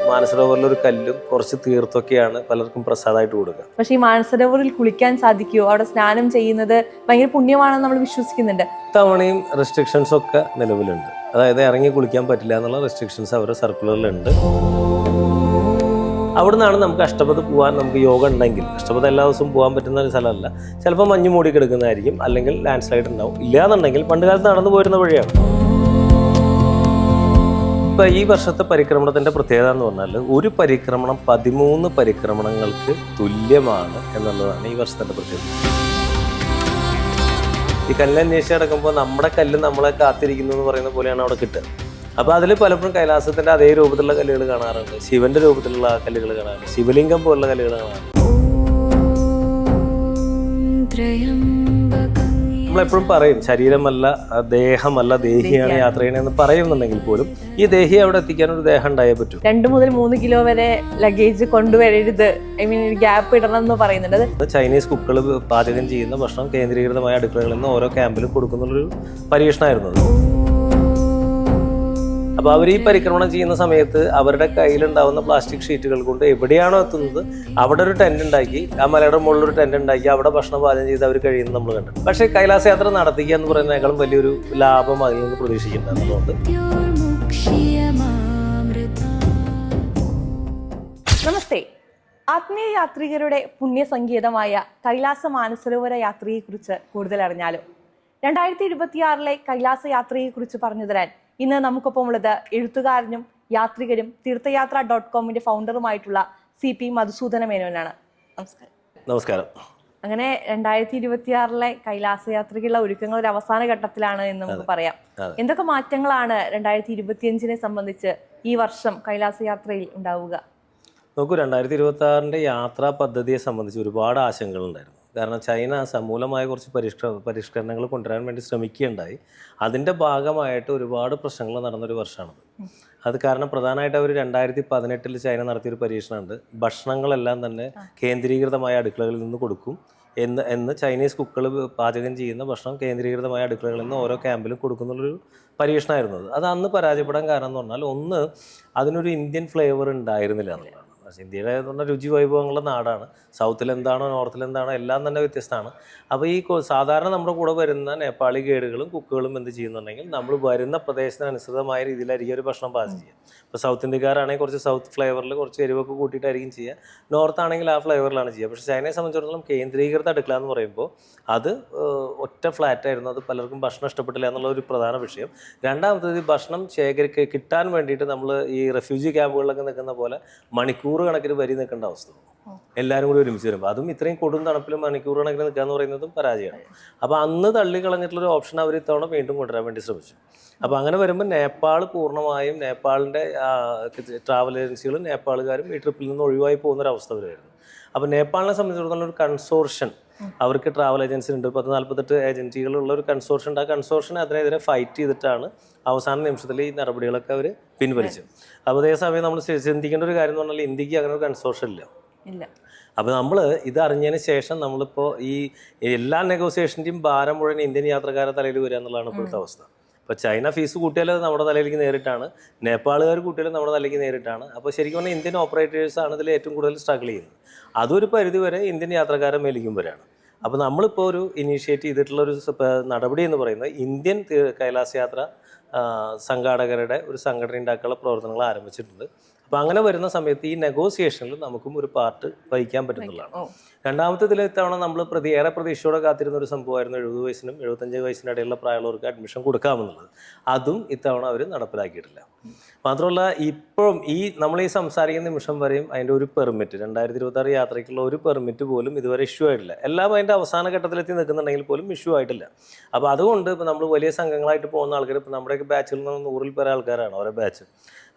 മാനസരോവറിലൊരു കല്ലും കുറച്ച് തീർത്തൊക്കെയാണ് പലർക്കും പ്രസാദമായിട്ട് കൊടുക്കുക. പക്ഷേ ഈ മാനസരോവറിൽ കുളിക്കാൻ സാധിക്കുമോ? അവിടെ സ്നാനം ചെയ്യുന്നത് ഭയങ്കര പുണ്യമാണെന്ന് നമ്മൾ വിശ്വസിക്കുന്നുണ്ട്. തവണയും റെസ്ട്രിക്ഷൻസ് ഒക്കെ നിലവിലുണ്ട്. അതായത് ഇറങ്ങി കുളിക്കാൻ പറ്റില്ല എന്നുള്ള റെസ്ട്രിക്ഷൻസ് അവരുടെ സർക്കുലറിലുണ്ട്. അവിടെ നിന്നാണ് നമുക്ക് അഷ്ടപഥ പോകാൻ നമുക്ക് യോഗ ഉണ്ടെങ്കിൽ, അഷ്ടപഥ എല്ലാ ദിവസവും പോകാൻ പറ്റുന്ന ഒരു സ്ഥലമല്ല. ചിലപ്പോൾ മഞ്ഞ് മൂടി കിടക്കുന്നതായിരിക്കും, അല്ലെങ്കിൽ ലാൻഡ് സ്ലൈഡ് ഉണ്ടാവും. ഇല്ലാന്നുണ്ടെങ്കിൽ പണ്ട് കാലത്ത് നടന്നു പോരുന്ന വഴിയാണ്. ഇപ്പം ഈ വർഷത്തെ പരിക്രമണത്തിൻ്റെ പ്രത്യേകത എന്ന് പറഞ്ഞാൽ ഒരു പരിക്രമണം 13 പരിക്രമണങ്ങൾക്ക് തുല്യമാണ് എന്നുള്ളതാണ് ഈ വർഷത്തിൻ്റെ പ്രത്യേകത. ഈ കല്ലന്വേഷിച്ച് കിടക്കുമ്പോൾ നമ്മുടെ കല്ല് നമ്മളെ കാത്തിരിക്കുന്നു എന്ന് പറയുന്ന പോലെയാണ് അവിടെ കിട്ടുക. അപ്പോൾ അതിൽ പലപ്പോഴും കൈലാസത്തിൻ്റെ അതേ രൂപത്തിലുള്ള കല്ലുകൾ കാണാറുണ്ട്, ശിവന്റെ രൂപത്തിലുള്ള കല്ലുകൾ കാണാറുണ്ട്, ശിവലിംഗം പോലുള്ള കല്ലുകൾ കാണാറുണ്ട്. നമ്മളെപ്പോഴും പറയും ശരീരമല്ല ദേഹമല്ല ദേഹിയാണ് യാത്ര ചെയ്യണമെന്ന് പറയുന്നുണ്ടെങ്കിൽ പോലും ഈ ദേഹി അവിടെ എത്തിക്കാൻ ഒരു ദേഹം ഉണ്ടായേ പറ്റും. 2 മുതൽ 3 കിലോ വരെ ലഗേജ് കൊണ്ടുവരരുത്, ഗ്യാപ്പ് ഇടണം എന്ന് പറയുന്നുണ്ട്. ചൈനീസ് കുക്കുകൾ പാചകം ചെയ്യുന്ന ഭക്ഷണം കേന്ദ്രീകൃതമായ അടുക്കളകളിൽ നിന്ന് ഓരോ ക്യാമ്പിലും കൊടുക്കുന്നുള്ളൊരു പരീക്ഷണമായിരുന്നു അത്. അപ്പോൾ അവർ ഈ പരിക്രമണം ചെയ്യുന്ന സമയത്ത് അവരുടെ കയ്യിലുണ്ടാവുന്ന പ്ലാസ്റ്റിക് ഷീറ്റുകൾ കൊണ്ട് എവിടെയാണോ എത്തുന്നത് അവിടെ ഒരു ടെന്റ് ഉണ്ടാക്കി, ആ മലയുടെ മുകളിൽ ഒരു ടെന്റ് ഉണ്ടാക്കി അവിടെ ഭക്ഷണം പാചകം ചെയ്ത് അവർ കഴിയുന്നത് നമ്മൾ കണ്ടു. പക്ഷേ കൈലാസ യാത്ര നടത്തിക്കുക എന്ന് പറയുന്നതിനേക്കാളും വലിയൊരു ലാഭം അതിൽ നിന്ന് പ്രതീക്ഷിക്കുന്നുണ്ട്. നമസ്തേ. ആത്മീയ യാത്രികരുടെ പുണ്യസങ്കേതമായ കൈലാസ മാനസരോവര യാത്രയെക്കുറിച്ച് കൂടുതൽ അറിഞ്ഞാലോ? 2026 കൈലാസ യാത്രയെക്കുറിച്ച് പറഞ്ഞു തരാൻ ഇന്ന് നമുക്കൊപ്പം ഉള്ളത് എഴുത്തുകാരനും യാത്രികരും തീർത്ഥയാത്ര.com ഫൗണ്ടറുമായിട്ടുള്ള CP മധുസൂദന മേനോനാണ്. നമസ്കാരം. നമസ്കാരം. അങ്ങനെ 2026 കൈലാസ യാത്രയ്ക്കുള്ള ഒരുക്കങ്ങൾ ഒരു അവസാന ഘട്ടത്തിലാണ് എന്ന് നമുക്ക് പറയാം. എന്തൊക്കെ മാറ്റങ്ങളാണ് 2025 സംബന്ധിച്ച് ഈ വർഷം കൈലാസ യാത്രയിൽ ഉണ്ടാവുക? നോക്കൂ, 2026 യാത്രാ പദ്ധതിയെ സംബന്ധിച്ച് ഒരുപാട് ആശങ്കകളുണ്ടായിരുന്നു. കാരണം ചൈന സമൂലമായ കുറച്ച് പരിഷ്കരണങ്ങൾ കൊണ്ടുവരാൻ വേണ്ടി ശ്രമിക്കുകയുണ്ടായി. അതിൻ്റെ ഭാഗമായിട്ട് ഒരുപാട് പ്രശ്നങ്ങൾ നടന്നൊരു വർഷമാണത്. അത് കാരണം പ്രധാനമായിട്ട് അവർ 2018 ചൈന നടത്തിയൊരു പരീക്ഷണമുണ്ട്. ഭക്ഷണങ്ങളെല്ലാം തന്നെ കേന്ദ്രീകൃതമായ അടുക്കളകളിൽ നിന്ന് കൊടുക്കും എന്ന് ചൈനീസ് കുക്കുകൾ പാചകം ചെയ്യുന്ന ഭക്ഷണം കേന്ദ്രീകൃതമായ അടുക്കളകളിൽ നിന്ന് ഓരോ ക്യാമ്പിലും കൊടുക്കുന്നുള്ളൊരു പരീക്ഷണമായിരുന്നു. അത് അന്ന് പരാജയപ്പെടാൻ കാരണം എന്ന് പറഞ്ഞാൽ ഒന്ന്, അതിനൊരു ഇന്ത്യൻ ഫ്ലേവർ ഉണ്ടായിരുന്നില്ല എന്നുള്ളതാണ്. ഇന്ത്യയുടെ പറഞ്ഞാൽ രുചി വൈഭവങ്ങളുടെ നാടാണ്. സൗത്തിൽ എന്താണോ നോർത്തിൽ എന്താണോ എല്ലാം തന്നെ വ്യത്യസ്തമാണ്. അപ്പോൾ ഈ സാധാരണ നമ്മുടെ കൂടെ വരുന്ന നേപ്പാളി ഗൈഡുകളും കുക്കുകളും എന്ത് ചെയ്യുന്നുണ്ടെങ്കിൽ നമ്മൾ വരുന്ന പ്രദേശത്തിനനുസൃതമായ രീതിയിലായിരിക്കും ഒരു ഭക്ഷണം പാചകം ചെയ്യുക. ഇപ്പോൾ സൗത്ത് ഇന്ത്യക്കാരാണെങ്കിൽ കുറച്ച് സൗത്ത് ഫ്ലേവറിൽ കുറച്ച് എരിവൊക്കെ കൂട്ടിയിട്ടായിരിക്കും ചെയ്യുക, നോർത്ത് ആണെങ്കിൽ ആ ഫ്ലേവറിലാണ് ചെയ്യുക. പക്ഷേ ചൈനയെ സംബന്ധിച്ചിടത്തോളം കേന്ദ്രീകൃത അടുക്കള എന്ന് പറയുമ്പോൾ അത് ഒറ്റ ഫ്ലാറ്റായിരുന്നു. അത് പലർക്കും ഭക്ഷണം ഇഷ്ടപ്പെട്ടില്ല എന്നുള്ള ഒരു പ്രധാന വിഷയം. രണ്ടാമത്തേത് ഭക്ഷണം കിട്ടാൻ വേണ്ടിയിട്ട് നമ്മൾ ഈ റെഫ്യൂജി ക്യാമ്പുകളിലൊക്കെ നിൽക്കുന്ന പോലെ മണിക്കൂർ കണക്കിന് വരി നിൽക്കേണ്ട അവസ്ഥ എല്ലാവരും കൂടി ഒരുമിച്ച് വരുമ്പോൾ. അതും ഇത്രയും കൊടും തണുപ്പിലും മണിക്കൂർ കണക്കിന് നിൽക്കുക എന്ന് പറയുന്നതും പരാജയമാണ്. അപ്പോൾ അന്ന് തള്ളിക്കളഞ്ഞിട്ടുള്ളൊരു ഓപ്ഷൻ അവർ ഇത്തവണ വീണ്ടും കൊണ്ടുവരാൻ വേണ്ടി ശ്രമിച്ചു. അപ്പോൾ അങ്ങനെ വരുമ്പോൾ നേപ്പാൾ പൂർണ്ണമായും നേപ്പാളിൻ്റെ ട്രാവൽ ഏജൻസികളും നേപ്പാളുകാരും ഈ ട്രിപ്പിൽ നിന്ന് ഒഴിവായി പോകുന്നൊരവസ്ഥ വരുമായിരുന്നു. അപ്പോൾ നേപ്പാളിനെ സംബന്ധിച്ചിടത്തോളം ഒരു കൺസോർഷൻ, അവർക്ക് ട്രാവൽ ഏജൻസി ഉണ്ട്, 48 ഏജൻസികളുള്ള ഒരു കൺസോർഷൻ ഉണ്ട്. ആ കൺസോർഷനെ അതിനെതിരെ ഫൈറ്റ് ചെയ്തിട്ടാണ് അവസാന നിമിഷത്തിൽ ഈ നടപടികളൊക്കെ അവർ പിൻവലിച്ചു. അപ്പോൾ അതേസമയം നമ്മൾ ചിന്തിക്കേണ്ട ഒരു കാര്യം എന്ന് പറഞ്ഞാൽ ഇന്ത്യക്ക് അങ്ങനെ ഒരു കൺസോർഷൻ ഇല്ല. അപ്പോൾ നമ്മൾ ഇത് അറിഞ്ഞതിന് ശേഷം നമ്മളിപ്പോൾ ഈ എല്ലാ നെഗോസിയേഷൻ്റെയും ഭാരം മുഴുവൻ ഇന്ത്യൻ യാത്രക്കാരുടെ തലയിൽ വരിക എന്നുള്ളതാണ് ഇപ്പോഴത്തെ അവസ്ഥ. ഇപ്പോൾ ചൈന ഫീസ് കൂട്ടിയാൽ നമ്മുടെ തലയിലേക്ക് നേരിട്ടാണ്, നേപ്പാളുകാർ കൂട്ടിയാലും നമ്മുടെ തലയിലേക്ക് നേരിട്ടാണ്. അപ്പോൾ ശരിക്കും പറഞ്ഞാൽ ഇന്ത്യൻ ഓപ്പറേറ്റേഴ്സാണ് ഇതിൽ ഏറ്റവും കൂടുതൽ സ്ട്രഗിൾ ചെയ്യുന്നത്. അതൊരു പരിധി വരെ ഇന്ത്യൻ യാത്രക്കാരെ മേലിക്കും വരെയാണ്. അപ്പോൾ നമ്മളിപ്പോൾ ഒരു ഇനീഷ്യേറ്റ് ചെയ്തിട്ടുള്ളൊരു നടപടി എന്ന് പറയുന്നത് ഇന്ത്യൻ കൈലാസ യാത്ര സംഘാടകരുടെ ഒരു സംഘടന ഉണ്ടാക്കാനുള്ള പ്രവർത്തനങ്ങൾ ആരംഭിച്ചിട്ടുണ്ട്. അപ്പോൾ അങ്ങനെ വരുന്ന സമയത്ത് ഈ നെഗോസിയേഷനിൽ നമുക്കും ഒരു പാർട്ട് വഹിക്കാൻ പറ്റുന്നതാണ്. രണ്ടാമത്തെ ഇതിൽ ഇത്തവണ നമ്മൾ ഏറെ പ്രതീക്ഷയോടെ കാത്തിരുന്ന ഒരു സംഭവമായിരുന്നു 70 വയസ്സിനും 75 വയസ്സിനും ഇടയിലുള്ള പ്രായമുള്ളവർക്ക് അഡ്മിഷൻ കൊടുക്കാമെന്നുള്ളത്. അതും ഇത്തവണ അവർ നടപ്പിലാക്കിയിട്ടില്ല. മാത്രമല്ല ഇപ്പോഴും നമ്മൾ ഈ സംസാരിക്കുന്ന നിമിഷം വരെയും അതിൻ്റെ ഒരു പെർമിറ്റ് 2026 യാത്രയ്ക്കുള്ള ഒരു പെർമിറ്റ് പോലും ഇതുവരെ ഇഷ്യൂ ആയിട്ടില്ല. എല്ലാം അതിൻ്റെ അവസാന ഘട്ടത്തിലെത്തി നിൽക്കുന്നുണ്ടെങ്കിൽ പോലും ഇഷ്യൂ ആയിട്ടില്ല. അപ്പോൾ അതുകൊണ്ട് ഇപ്പോൾ നമ്മൾ വലിയ സംഘങ്ങളായിട്ട് പോകുന്ന ആൾക്കാർ, ഇപ്പോൾ നമ്മുടെയൊക്കെ ബാച്ചിൽ നിന്ന് 100-ൽ പേരെ ആൾക്കാരാണ് ഓരോ ബാച്ച്.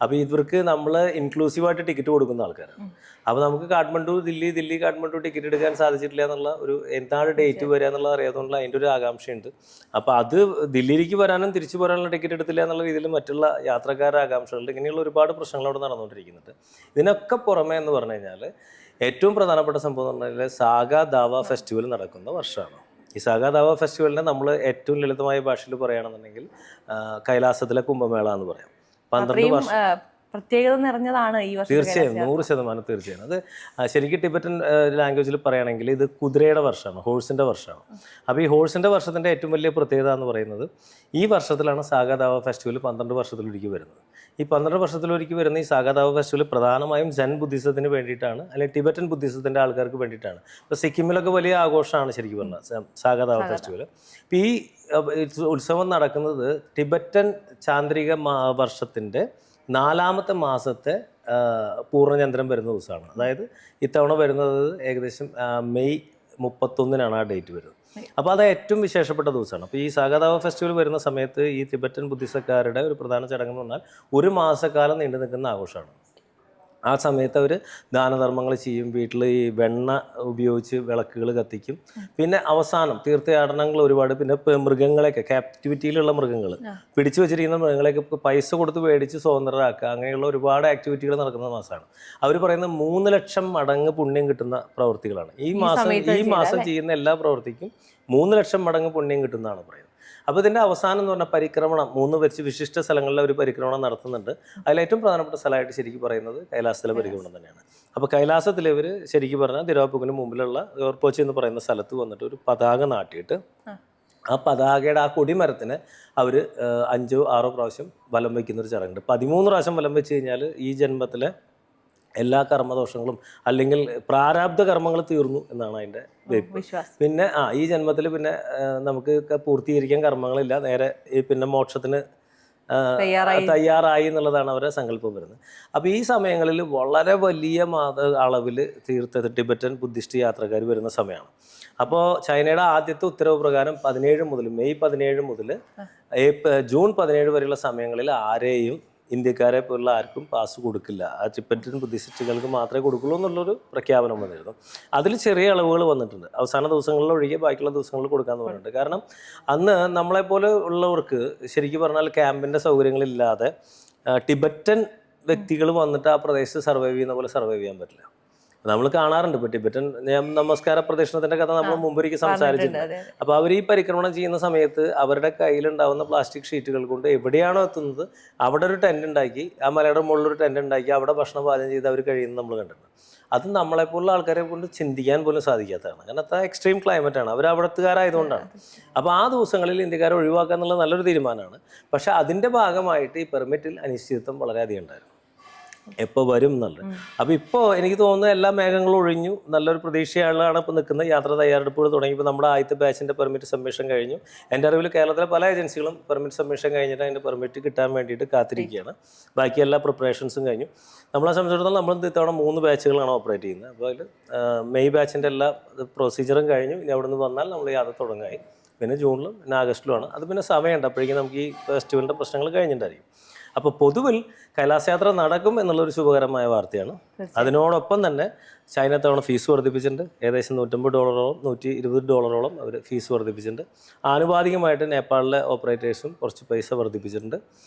അപ്പോൾ ഇവർക്ക് നമ്മൾ ഇൻക്ലൂസീവായിട്ട് ടിക്കറ്റ് കൊടുക്കുന്ന ആൾക്കാരാണ്. അപ്പോൾ നമുക്ക് കാഠ്മണ്ഡു ദില്ലി കാഠ്മണ്ഡു ടിക്കറ്റ് എടുക്കാൻ സാധിച്ചിട്ടില്ല എന്നുള്ള ഒരു എന്താണ് ഡേറ്റ് വരിക എന്നുള്ളത് അറിയാത്തതുകൊണ്ടുള്ള അതിൻ്റെ ഒരു ആകാംക്ഷയുണ്ട്. അപ്പോൾ അത് ദില്ലിയിലേക്ക് വരാനും തിരിച്ചു പോരാനുള്ള ടിക്കറ്റ് എടുത്തില്ല എന്നുള്ള രീതിയിൽ മറ്റുള്ള യാത്രക്കാരുടെ ആകാംക്ഷകളുണ്ട്. ഇങ്ങനെയുള്ള ഒരുപാട് പ്രശ്നങ്ങൾ അവിടെ നടന്നുകൊണ്ടിരിക്കുന്നുണ്ട്. ഇതിനൊക്കെ പുറമേ എന്ന് പറഞ്ഞു കഴിഞ്ഞാൽ ഏറ്റവും പ്രധാനപ്പെട്ട സംഭവം എന്ന് പറഞ്ഞാൽ സാഗാ ദാവ ഫെസ്റ്റിവൽ നടക്കുന്ന വർഷമാണ്. ഈ സാഗാ ദാവ ഫെസ്റ്റിവലിനെ നമ്മൾ ഏറ്റവും ലളിതമായ ഭാഷയിൽ പറയുകയാണെന്നുണ്ടെങ്കിൽ കൈലാസത്തിലെ കുംഭമേള എന്ന് പറയാം. 12 വർഷം പ്രത്യേകത നിറഞ്ഞതാണ് ഈ വർഷം. തീർച്ചയായും 100% തീർച്ചയായും. അത് ശരിക്കും ടിബറ്റൻ ലാംഗ്വേജിൽ പറയുകയാണെങ്കിൽ ഇത് കുതിരയുടെ വർഷമാണ്, ഹോഴ്സിൻ്റെ വർഷമാണ്. അപ്പോൾ ഈ ഹോഴ്സിൻ്റെ വർഷത്തിൻ്റെ ഏറ്റവും വലിയ പ്രത്യേകത എന്ന് പറയുന്നത് ഈ വർഷത്തിലാണ് സാഗാദാവ ഫെസ്റ്റിവൽ 12 വർഷത്തിലൊരിക്കൽ വരുന്നത്. ഈ 12 വർഷത്തിലൊരിക്കൽ വരുന്ന ഈ സാഗാദാവ ഫെസ്റ്റിവൽ പ്രധാനമായും ജൻ ബുദ്ധിസത്തിന് വേണ്ടിയിട്ടാണ്, അല്ലെങ്കിൽ ടിബറ്റൻ ബുദ്ധിസത്തിൻ്റെ ആൾക്കാർക്ക് വേണ്ടിയിട്ടാണ്. ഇപ്പോൾ സിക്കിമിലൊക്കെ വലിയ ആഘോഷമാണ് ശരിക്കും പറഞ്ഞാൽ സാഗാദാവ ഫെസ്റ്റിവൽ. ഇപ്പോൾ ഈ ഉത്സവം നടക്കുന്നത് ടിബറ്റൻ ചാന്ദ്രിക വർഷത്തിൻ്റെ 4ാമത്തെ മാസത്തെ പൂർണ്ണചന്ദ്രൻ വരുന്ന ദിവസമാണ്. അതായത് ഇത്തവണ വരുന്നത് ഏകദേശം മെയ് 31-നാണ് ആ ഡേറ്റ് വരുന്നത്. അപ്പോൾ അത് ഏറ്റവും വിശേഷപ്പെട്ട ദിവസമാണ്. അപ്പോൾ ഈ സാഗാദാവ ഫെസ്റ്റിവൽ വരുന്ന സമയത്ത് ഈ തിബറ്റൻ ബുദ്ധിസക്കാരുടെ ഒരു പ്രധാന ചടങ്ങെന്ന് പറഞ്ഞാൽ 1 മാസക്കാലം നീണ്ടു നിൽക്കുന്ന ആഘോഷമാണ്. ആ സമയത്ത് അവർ ദാനധർമ്മങ്ങൾ ചെയ്യും, വീട്ടിൽ ഈ വെണ്ണ ഉപയോഗിച്ച് വിളക്കുകൾ കത്തിക്കും. പിന്നെ അവസാനം തീർത്ഥയാടനങ്ങൾ ഒരുപാട്, പിന്നെ മൃഗങ്ങളെയൊക്കെ, ക്യാപ്റ്റിവിറ്റിയിലുള്ള മൃഗങ്ങൾ, പിടിച്ചു വെച്ചിരിക്കുന്ന മൃഗങ്ങളെയൊക്കെ പൈസ കൊടുത്ത് മേടിച്ച് സ്വതന്ത്രരാക്കുക, അങ്ങനെയുള്ള ഒരുപാട് ആക്ടിവിറ്റികൾ നടക്കുന്ന മാസമാണ്. അവർ പറയുന്നത് 3 ലക്ഷം മടങ്ങ് പുണ്യം കിട്ടുന്ന പ്രവൃത്തികളാണ് ഈ മാസം ചെയ്യുന്ന എല്ലാ പ്രവൃത്തിക്കും 3 ലക്ഷം മടങ്ങ് പുണ്യം കിട്ടുന്നതാണ് പറയുന്നത്. അപ്പോൾ ഇതിൻ്റെ അവസാനം എന്ന് പറഞ്ഞാൽ പരിക്രമണം 3 വെച്ച് വിശിഷ്ട സ്ഥലങ്ങളിൽ ഒരു പരിക്രമണം നടത്തുന്നുണ്ട്. അതിലേറ്റവും പ്രധാനപ്പെട്ട സ്ഥലമായിട്ട് ശരിക്കും പറയുന്നത് കൈലാസത്തിലെ പരിക്രമണം തന്നെയാണ്. അപ്പോൾ കൈലാസത്തിൽ ഇവർ ശരിക്കും പറഞ്ഞാൽ തിരുവാപ്പൂക്കിന് മുമ്പിലുള്ള ഓർപ്പോച്ചി എന്ന് പറയുന്ന സ്ഥലത്ത് വന്നിട്ട് ഒരു പതാക നാട്ടിയിട്ട് ആ പതാകയുടെ ആ കൊടിമരത്തിന് അവർ 5-6 പ്രാവശ്യം വലം വയ്ക്കുന്നൊരു ചടങ്ങുണ്ട്. 13 പ്രാവശ്യം വലം വെച്ച് കഴിഞ്ഞാൽ ഈ ജന്മത്തിലെ എല്ലാ കർമ്മദോഷങ്ങളും അല്ലെങ്കിൽ പ്രാരാബ്ധ കർമ്മങ്ങൾ തീർന്നു എന്നാണ് അതിൻ്റെ വിശ്വാസം. പിന്നെ ഈ ജന്മത്തിൽ പിന്നെ നമുക്ക് പൂർത്തീകരിക്കാൻ കർമ്മങ്ങളില്ല, നേരെ പിന്നെ മോക്ഷത്തിന് തയ്യാറായി എന്നുള്ളതാണ് അവരുടെ സങ്കല്പം വരുന്നത്. അപ്പോൾ ഈ സമയങ്ങളിൽ വളരെ വലിയ അളവിൽ ടിബറ്റൻ ബുദ്ധിസ്റ്റ് യാത്രക്കാർ വരുന്ന സമയമാണ്. അപ്പോൾ ചൈനയുടെ ആദ്യത്തെ ഉത്തരവ് പ്രകാരം മെയ് 17 മുതൽ ജൂൺ 17 വരെയുള്ള സമയങ്ങളിൽ ആരെയും ഇന്ത്യക്കാരെ പോലുള്ള ആർക്കും പാസ് കൊടുക്കില്ല, ആ ടിബറ്റൻ ബുദ്ധിസ്റ്റുകൾക്ക് മാത്രമേ കൊടുക്കുള്ളൂ എന്നുള്ളൊരു പ്രഖ്യാപനം വന്നിരുന്നു. അതിൽ ചെറിയ അളവുകൾ വന്നിട്ടുണ്ട്. അവസാന ദിവസങ്ങളിൽ ഒഴികെ ബാക്കിയുള്ള ദിവസങ്ങളിൽ കൊടുക്കാമെന്ന് പറഞ്ഞിട്ടുണ്ട്. കാരണം അന്ന് നമ്മളെപ്പോലെ ഉള്ളവർക്ക് ശരിക്കും പറഞ്ഞാൽ ക്യാമ്പിൻ്റെ സൗകര്യങ്ങളില്ലാതെ ടിബറ്റൻ വ്യക്തികൾ വന്നിട്ട് ആ പ്രദേശത്ത് സർവൈവ് ചെയ്യുന്ന പോലെ സർവൈവ് ചെയ്യാൻ പറ്റില്ല. നമ്മൾ കാണാറുണ്ട് ഇപ്പോൾ ടിബറ്റൻ നമസ്കാര പ്രദക്ഷിണത്തിൻ്റെ കഥ നമ്മൾ മുമ്പൊരിക്കൽ സംസാരിച്ചിട്ടുണ്ട്. അപ്പോൾ അവർ ഈ പരിക്രമണം ചെയ്യുന്ന സമയത്ത് അവരുടെ കയ്യിലുണ്ടാവുന്ന പ്ലാസ്റ്റിക് ഷീറ്റുകൾ കൊണ്ട് എവിടെയാണോ എത്തുന്നത് അവിടെ ഒരു ടെൻ്റ് ഉണ്ടാക്കി, ആ മലയുടെ മുകളിലൊരു ടെൻ്റ് ഉണ്ടാക്കി അവിടെ ഭക്ഷണം പാചകം ചെയ്ത് അവർ കഴിയുന്നത് നമ്മൾ കണ്ടിട്ടുണ്ട്. അത് നമ്മളെപ്പോലുള്ള ആൾക്കാരെ കൊണ്ട് ചിന്തിക്കാൻ പോലും സാധിക്കാത്തതാണ്. കാരണം അത്ര എക്സ്ട്രീം ക്ലൈമറ്റാണ്, അവർ അവിടത്തുകാരായതുകൊണ്ടാണ്. അപ്പോൾ ആ ദിവസങ്ങളിൽ ഇന്ത്യക്കാരെ ഒഴിവാക്കുക എന്നുള്ളത് നല്ലൊരു തീരുമാനമാണ്. പക്ഷേ അതിൻ്റെ ഭാഗമായിട്ട് ഈ പെർമിറ്റിൽ അനിശ്ചിതത്വം വളരെയധികം ഉണ്ടായിരുന്നു, എപ്പോൾ വരും എന്നുള്ളത്. അപ്പോൾ ഇപ്പോൾ എനിക്ക് തോന്നുന്നു എല്ലാ മേഘങ്ങളും ഒഴിഞ്ഞു, നല്ലൊരു പ്രതീക്ഷയാണ് ഇപ്പോൾ നിൽക്കുന്നത്. യാത്ര തയ്യാറെടുപ്പുകൾ തുടങ്ങിയപ്പോൾ നമ്മുടെ ആദ്യത്തെ ബാച്ചിൻ്റെ പെർമിറ്റ് സബ്മിഷൻ കഴിഞ്ഞു. എൻ്റെ അറിവിൽ കേരളത്തിലെ പല ഏജൻസികളും പെർമിറ്റ് സബ്മിഷൻ കഴിഞ്ഞിട്ട് അതിൻ്റെ പെർമിറ്റ് കിട്ടാൻ വേണ്ടിയിട്ട് കാത്തിരിക്കുകയാണ്. ബാക്കി എല്ലാ പ്രിപ്പറേഷൻസും കഴിഞ്ഞു. നമ്മളെ സംബന്ധിച്ചിടത്തോളം നമ്മൾ ഇത്തവണ 3 ബാച്ചുകളാണ് ഓപ്പറേറ്റ് ചെയ്യുന്നത്. അപ്പോൾ അതിൽ മെയ് ബാച്ചിൻ്റെ എല്ലാ പ്രൊസീജിയറും കഴിഞ്ഞു. ഇനി അവിടെ നിന്ന് വന്നാൽ നമ്മൾ യാത്ര തുടങ്ങായി. പിന്നെ ജൂണിലും പിന്നെ ആഗസ്റ്റിലുമാണ്. അത് പിന്നെ സമയമുണ്ട്, അപ്പോഴേക്കും നമുക്ക് ഈ ഫെസ്റ്റിവലിൻ്റെ പ്രശ്നങ്ങൾ കഴിഞ്ഞിട്ടുണ്ടായിരിക്കും. അപ്പോൾ പൊതുവിൽ കൈലാസയാത്ര നടക്കും എന്നുള്ളൊരു ശുഭകരമായ വാർത്തയാണ്. അതിനോടൊപ്പം തന്നെ ചൈന തവണ ഫീസ് വർദ്ധിപ്പിച്ചിട്ടുണ്ട്. ഏകദേശം $150 $120 അവർ ഫീസ് വർദ്ധിപ്പിച്ചിട്ടുണ്ട്. ആനുപാതികമായിട്ട് നേപ്പാളിലെ ഓപ്പറേറ്റേഴ്സും കുറച്ച് പൈസ വർദ്ധിപ്പിച്ചിട്ടുണ്ട്.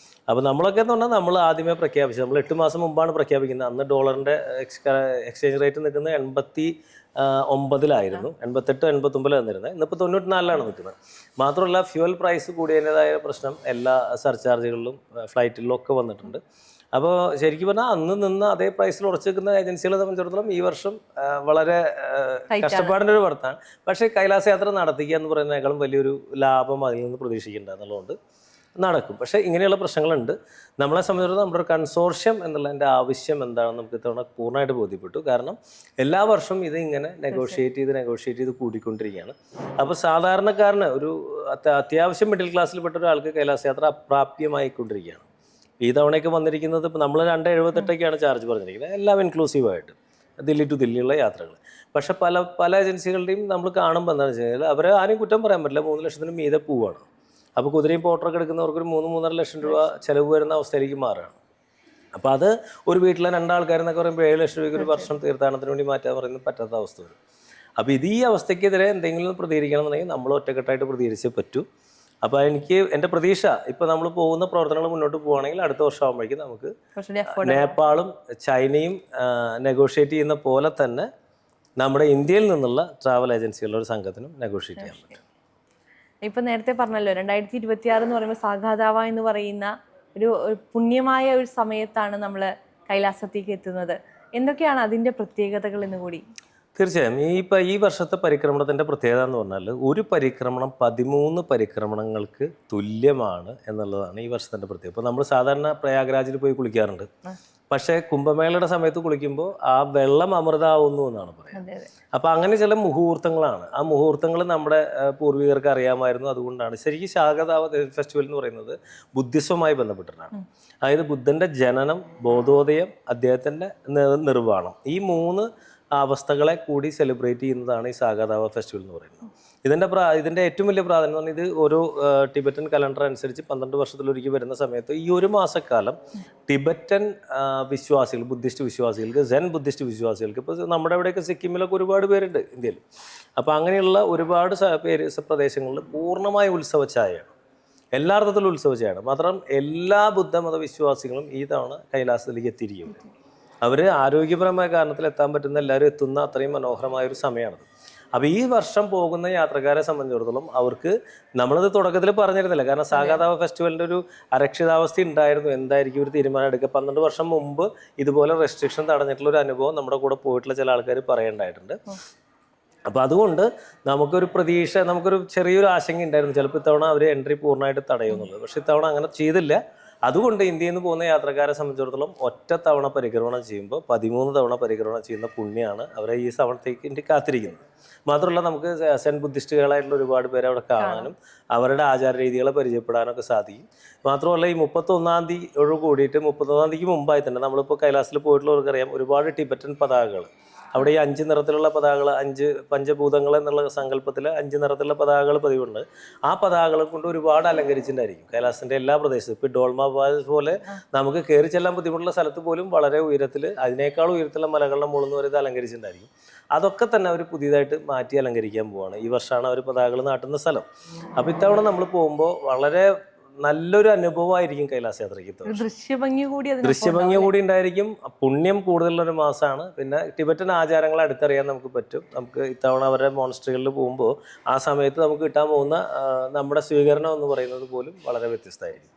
അപ്പോൾ നമ്മളൊക്കെ എന്ന് പറഞ്ഞാൽ നമ്മൾ ആദ്യമേ പ്രഖ്യാപിച്ചത്, നമ്മൾ 8 മാസം മുമ്പാണ് പ്രഖ്യാപിക്കുന്നത്. അന്ന് ഡോളറിൻ്റെ എക്സ്ചേഞ്ച് റേറ്റ് നിൽക്കുന്നത് 89-ലായിരുന്നു, 88-89 തന്നിരുന്നത്. ഇന്നിപ്പോൾ 94-ലാണ് നിൽക്കുന്നത്. മാത്രമല്ല ഫ്യൂവൽ പ്രൈസ് കൂടിയതിൻ്റെതായ പ്രശ്നം എല്ലാ സർചാർജുകളിലും ഫ്ലൈറ്റിലും ഒക്കെ വന്നിട്ടുണ്ട്. അപ്പോൾ ശരിക്കും പറഞ്ഞാൽ അന്ന് നിന്ന് അതേ പ്രൈസിൽ ഉറച്ചു നിൽക്കുന്ന ഏജൻസികളെ സംബന്ധിച്ചിടത്തോളം ഈ വർഷം വളരെ കഷ്ടപ്പാടിൻ്റെ ഒരു വർത്താണ്. പക്ഷേ കൈലാസയാത്ര നടത്തിക്കുക എന്ന് പറയുന്നതിനേക്കാളും വലിയൊരു ലാഭം അതിൽ നിന്ന് പ്രതീക്ഷിക്കേണ്ട എന്നുള്ളതുകൊണ്ട് നടക്കും. പക്ഷേ ഇങ്ങനെയുള്ള പ്രശ്നങ്ങളുണ്ട്. നമ്മളെ സംബന്ധിച്ചിടത്തോളം നമ്മുടെ ഒരു കൺസോർഷ്യം എന്നുള്ളതിൻ്റെ ആവശ്യം എന്താണെന്ന് നമുക്ക് ഇത്തവണ പൂർണ്ണമായിട്ട് ബോധ്യപ്പെട്ടു. കാരണം എല്ലാ വർഷവും ഇത് ഇങ്ങനെ നെഗോഷിയേറ്റ് ചെയ്ത് കൂടിക്കൊണ്ടിരിക്കുകയാണ്. അപ്പോൾ സാധാരണക്കാരന് ഒരു അത്യാവശ്യം മിഡിൽ ക്ലാസ്സിൽപ്പെട്ട ഒരാൾക്ക് കൈലാസയാത്ര അപ്രാപ്യമായിക്കൊണ്ടിരിക്കുകയാണ്. ഈ തവണയൊക്കെ വന്നിരിക്കുന്നത് ഇപ്പോൾ നമ്മൾ 278 ചാർജ് പറഞ്ഞിരിക്കുന്നത്, എല്ലാം ഇൻക്ലൂസീവായിട്ട് ദില്ലി ടു ദില്ലിയുള്ള യാത്രകൾ. പക്ഷേ പല ഏജൻസികളുടെയും നമ്മൾ കാണുമ്പോൾ എന്താണെന്ന് വെച്ച് കഴിഞ്ഞാൽ അവരെ ആരും കുറ്റം പറയാൻ പറ്റില്ല, 3 ലക്ഷത്തിന് മീതെ പോവുകയാണ്. അപ്പോൾ കുതിരയും പോട്ടറൊക്കെ എടുക്കുന്നവർക്ക് ഒരു 3-3.5 ലക്ഷം രൂപ ചിലവ് വരുന്ന അവസ്ഥയിലേക്ക് മാറുകയാണ്. അപ്പോൾ അത് ഒരു വീട്ടിലെ 2 ആൾക്കാരെന്നൊക്കെ പറയുമ്പോൾ 7 ലക്ഷം രൂപയ്ക്ക് ഒരു വർഷം തീർത്ഥാടനത്തിന് വേണ്ടി മാറ്റാൻ പറയുന്നത് പറ്റാത്ത അവസ്ഥ വരും. അപ്പോൾ ഈ അവസ്ഥയ്ക്കെതിരെ എന്തെങ്കിലും പ്രതികരിക്കണമെന്നുണ്ടെങ്കിൽ നമ്മൾ ഒറ്റക്കെട്ടായിട്ട് പ്രതികരിച്ചേ പറ്റൂ. അപ്പോൾ എൻ്റെ പ്രതീക്ഷ ഇപ്പോൾ നമ്മൾ പോകുന്ന പ്രവർത്തനങ്ങൾ മുന്നോട്ട് പോവുകയാണെങ്കിൽ അടുത്ത വർഷം ആകുമ്പോഴേക്കും നമുക്ക് നേപ്പാളും ചൈനയും നെഗോഷിയേറ്റ് ചെയ്യുന്ന പോലെ തന്നെ നമ്മുടെ ഇന്ത്യയിൽ നിന്നുള്ള ട്രാവൽ ഏജൻസികളുടെ ഒരു സംഘത്തിനും നെഗോഷിയേറ്റ് ചെയ്യാൻ പറ്റും. ഇപ്പം നേരത്തെ പറഞ്ഞല്ലോ 2026 എന്ന് പറയുമ്പോൾ സാഗാദാവ എന്ന് പറയുന്ന ഒരു പുണ്യമായ ഒരു സമയത്താണ് നമ്മൾ കൈലാസത്തേക്ക് എത്തുന്നത്. എന്തൊക്കെയാണ് അതിൻ്റെ പ്രത്യേകതകൾ എന്ന് കൂടി? തീർച്ചയായും ഈ വർഷത്തെ പരിക്രമണത്തിൻ്റെ പ്രത്യേകത എന്ന് പറഞ്ഞാൽ ഒരു പരിക്രമണം 13 പരിക്രമണങ്ങൾക്ക് തുല്യമാണ് എന്നുള്ളതാണ് ഈ വർഷത്തിൻ്റെ പ്രത്യേകത. ഇപ്പോൾ നമ്മൾ സാധാരണ പ്രയാഗ്രാജിൽ പോയി കുളിക്കാറുണ്ട്, പക്ഷേ കുംഭമേളയുടെ സമയത്ത് കുളിക്കുമ്പോൾ ആ വെള്ളം അമൃതാവുന്നു എന്നാണ് പറയുന്നത്. അപ്പോൾ അങ്ങനെ ചില മുഹൂർത്തങ്ങളാണ്. ആ മുഹൂർത്തങ്ങൾ നമ്മുടെ പൂർവികർക്ക് അറിയാമായിരുന്നു. അതുകൊണ്ടാണ് ശരിക്കും ശാഖതാവ ഫെസ്റ്റിവൽ എന്ന് പറയുന്നത് ബുദ്ധിസവുമായി ബന്ധപ്പെട്ടിട്ടാണ്. അതായത് ബുദ്ധൻ്റെ ജനനം, ബോധോദയം, അദ്ദേഹത്തിൻ്റെ നിർവ്വാണം, ഈ 3 അവസ്ഥകളെ കൂടി സെലിബ്രേറ്റ് ചെയ്യുന്നതാണ് ഈ സാഗാതാവ ഫെസ്റ്റിവൽ എന്ന് പറയുന്നത്. ഇതിൻ്റെ ഏറ്റവും വലിയ പ്രാധാന്യം എന്ന് പറഞ്ഞാൽ ഇത് ഒരു ടിബറ്റൻ കലണ്ടർ അനുസരിച്ച് 12 വർഷത്തിലൊരിക്കൽ വരുന്ന സമയത്ത് ഈ ഒരു മാസക്കാലം ടിബറ്റൻ വിശ്വാസികൾ, ബുദ്ധിസ്റ്റ് വിശ്വാസികൾക്ക്, സെൻ ബുദ്ധിസ്റ്റ് വിശ്വാസികൾക്ക്, ഇപ്പോൾ നമ്മുടെ ഇവിടെയൊക്കെ സിക്കിമിലൊക്കെ ഒരുപാട് പേരുണ്ട് ഇന്ത്യയിൽ. അപ്പോൾ അങ്ങനെയുള്ള ഒരുപാട് പ്രദേശങ്ങളിൽ പൂർണ്ണമായ ഉത്സവച്ചായാണ്, എല്ലാ അർത്ഥത്തിലും ഉത്സവച്ചായാണ്. മാത്രം എല്ലാ ബുദ്ധമത വിശ്വാസികളും ഈ തവണ കൈലാസത്തിലേക്ക് എത്തിയിരിക്കുന്നത്. അവർ ആരോഗ്യപരമായ കാരണത്തിൽ എത്താൻ പറ്റുന്ന എല്ലാവരും എത്തുന്ന അത്രയും മനോഹരമായൊരു സമയമാണത്. അപ്പോൾ ഈ വർഷം പോകുന്ന യാത്രക്കാരെ സംബന്ധിച്ചിടത്തോളം അവർക്ക്, നമ്മളത് തുടക്കത്തിൽ പറഞ്ഞിരുന്നില്ല, കാരണം സാഗാതാവ ഫെസ്റ്റിവലിൻ്റെ ഒരു അരക്ഷിതാവസ്ഥ ഉണ്ടായിരുന്നു. എന്തായിരിക്കും ഒരു തീരുമാനം എടുക്കുക? 12 വർഷം മുമ്പ് ഇതുപോലെ റെസ്ട്രിക്ഷൻ തടഞ്ഞിട്ടുള്ള ഒരു അനുഭവം നമ്മുടെ കൂടെ പോയിട്ടുള്ള ചില ആൾക്കാർ പറയേണ്ടായിട്ടുണ്ട്. അപ്പോൾ അതുകൊണ്ട് നമുക്കൊരു പ്രതീക്ഷ, നമുക്കൊരു ചെറിയൊരു ആശങ്ക ഉണ്ടായിരുന്നു, ചിലപ്പോൾ ഇത്തവണ അവർ എൻട്രി പൂർണ്ണമായിട്ട് തടയുമെന്നുള്ളത്. പക്ഷേ ഇത്തവണ അങ്ങനെ ചെയ്തില്ല. അതുകൊണ്ട് ഇന്ത്യയിൽ നിന്ന് പോകുന്ന യാത്രക്കാരെ സംബന്ധിച്ചിടത്തോളം ഒറ്റ തവണ പരിക്രമണം ചെയ്യുമ്പോൾ 13 തവണ പരിക്രമണം ചെയ്യുന്ന പുണ്യമാണ് അവരെ ഈ സമയത്തേക്ക് ഇന്ത്യ കാത്തിരിക്കുന്നത്. മാത്രമല്ല നമുക്ക് സെൻ ബുദ്ധിസ്റ്റുകളായിട്ടുള്ള ഒരുപാട് പേരെ അവിടെ കാണാനും അവരുടെ ആചാര രീതികളെ പരിചയപ്പെടാനൊക്കെ സാധിക്കും. മാത്രമല്ല ഈ 31-ാം തീയതിയോട് കൂടിയിട്ട് 31-ാം തീയതിക്ക് മുമ്പായി തന്നെ നമ്മളിപ്പോൾ കൈലാസത്തിൽ പോയിട്ടുള്ളവർക്കറിയാം ഒരുപാട് ടിബറ്റൻ പതാകകൾ, അവിടെ ഈ 5 നിറത്തിലുള്ള പതാകകൾ, 5 പഞ്ചഭൂതങ്ങൾ എന്നുള്ള സങ്കല്പത്തിൽ 5 നിറത്തിലുള്ള പതാകകൾ പതിവുണ്ട്. ആ പതാകകളെ കൊണ്ട് ഒരുപാട് അലങ്കരിച്ചിട്ടുണ്ടായിരിക്കും കൈലാസത്തിൻ്റെ എല്ലാ പ്രദേശത്തും. ഇപ്പോൾ ഡോൾമ പോലെ നമുക്ക് കയറി ചെല്ലാൻ ബുദ്ധിമുട്ടുള്ള സ്ഥലത്ത് പോലും വളരെ ഉയരത്തിൽ, അതിനേക്കാൾ ഉയരത്തിലുള്ള മലകളുടെ മുകളിൽ നിന്ന് വരെ ഇത് അലങ്കരിച്ചിട്ടുണ്ടായിരിക്കും. അതൊക്കെ തന്നെ അവർ പുതിയതായിട്ട് മാറ്റി അലങ്കരിക്കാൻ പോവുകയാണ്. ഈ വർഷമാണ് അവർ പതാകകൾ നാട്ടുന്ന സ്ഥലം. അപ്പോൾ ഇത്തവണ നമ്മൾ പോകുമ്പോൾ വളരെ നല്ലൊരു അനുഭവമായിരിക്കും കൈലാസ യാത്രയ്ക്ക്. ദൃശ്യഭംഗി കൂടി ഉണ്ടായിരിക്കും. പുണ്യം കൂടുതലുള്ളൊരു മാസമാണ്. പിന്നെ ടിബറ്റൻ ആചാരങ്ങൾ അടുത്തറിയാൻ നമുക്ക് പറ്റും. നമുക്ക് ഇത്തവണ അവരുടെ മോണസ്ട്രികളിൽ പോകുമ്പോൾ ആ സമയത്ത് നമുക്ക് കിട്ടാൻ പോകുന്ന നമ്മുടെ സ്വീകരണം എന്ന് പറയുന്നത് പോലും വളരെ വ്യത്യസ്തമായിരിക്കും.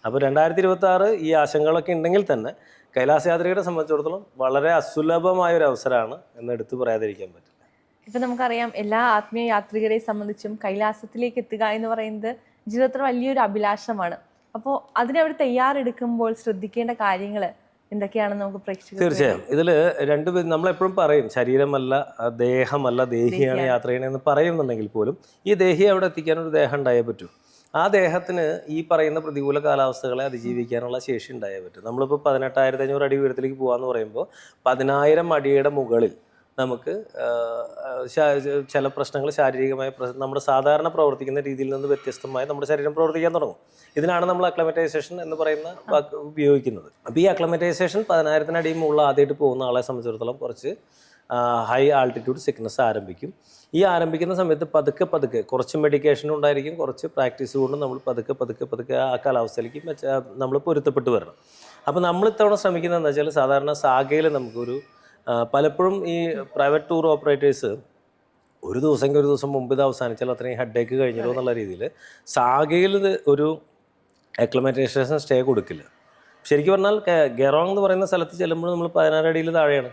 അപ്പോൾ 2026 ഈ ആശങ്കകളൊക്കെ ഉണ്ടെങ്കിൽ തന്നെ കൈലാസ യാത്രികരെ സംബന്ധിച്ചിടത്തോളം വളരെ അസുലഭമായൊരു അവസരമാണ് എന്ന് എടുത്തു പറയാതിരിക്കാൻ പറ്റില്ല. ഇപ്പം നമുക്കറിയാം, എല്ലാ ആത്മീയ യാത്രികരെ സംബന്ധിച്ചും കൈലാസത്തിലേക്ക് എത്തുക എന്ന് പറയുന്നത് ജീവിതത്തിൽ വലിയൊരു അഭിലാഷമാണ്. അപ്പോൾ അതിനവർ തയ്യാറെടുക്കുമ്പോൾ ശ്രദ്ധിക്കേണ്ട കാര്യങ്ങൾ എന്തൊക്കെയാണെന്ന് നമുക്ക് പ്രേക്ഷകർ? തീർച്ചയായും ഇതിൽ നമ്മളെപ്പോഴും പറയും, ശരീരമല്ല ദേഹമല്ല ദേഹിയാണ് യാത്ര ചെയ്യണമെന്ന് പറയുന്നുണ്ടെങ്കിൽ പോലും ഈ ദേഹിയെ അവിടെ എത്തിക്കാനൊരു ദേഹം ഉണ്ടായേ പറ്റൂ. ആ ദേഹത്തിന് ഈ പറയുന്ന പ്രതികൂല കാലാവസ്ഥകളെ അതിജീവിക്കാനുള്ള ശേഷി ഉണ്ടായേ പറ്റും. നമ്മളിപ്പോൾ 18,500 അടി ഉയരത്തിലേക്ക് പോകാമെന്ന് പറയുമ്പോൾ 10,000 അടിയുടെ മുകളിൽ നമുക്ക് ചില പ്രശ്നങ്ങൾ, ശാരീരികമായ നമ്മുടെ സാധാരണ പ്രവർത്തിക്കുന്ന രീതിയിൽ നിന്ന് വ്യത്യസ്തമായി നമ്മുടെ ശരീരം പ്രവർത്തിക്കാൻ തുടങ്ങും. ഇതിനാണ് നമ്മൾ അക്ലമറ്റൈസേഷൻ എന്ന് പറയുന്ന വാക്ക് ഉപയോഗിക്കുന്നത്. അപ്പോൾ ഈ അക്ലമറ്റൈസേഷൻ 10,000 അടി മുകളിൽ ആദ്യമായിട്ട് പോകുന്ന ആളെ സംബന്ധിച്ചിടത്തോളം കുറച്ച് ഹൈ ആൾട്ടിറ്റ്യൂഡ് സിക്നസ് ആരംഭിക്കും. ഈ ആരംഭിക്കുന്ന സമയത്ത് പതുക്കെ കുറച്ച് മെഡിക്കേഷനും ഉണ്ടായിരിക്കും, കുറച്ച് പ്രാക്ടീസ് കൊണ്ടും നമ്മൾ പതുക്കെ ആ കാലാവസ്ഥയിലേക്ക് നമ്മൾ പൊരുത്തപ്പെട്ട് വരണം. അപ്പോൾ നമ്മൾ ഇത്തവണ ശ്രമിക്കുന്നത് എന്താ വെച്ചാൽ, സാധാരണ സാഗയിൽ നമുക്കൊരു പലപ്പോഴും ഈ പ്രൈവറ്റ് ടൂർ ഓപ്പറേറ്റേഴ്സ് ഒരു ദിവസം മുമ്പ് ഇത് അവസാനിച്ചാൽ അത്രയും ഹെഡേക്ക് കഴിഞ്ഞല്ലോ എന്നുള്ള രീതിയിൽ സാഗയിൽ ഒരു അക്ലമറ്റൈസേഷൻ സ്റ്റേ കൊടുക്കില്ല. ശരിക്കും പറഞ്ഞാൽ ഗെറോങ് എന്ന് പറയുന്ന സ്ഥലത്ത് ചെല്ലുമ്പോൾ നമ്മൾ 16 അടിയിൽ താഴെയാണ്.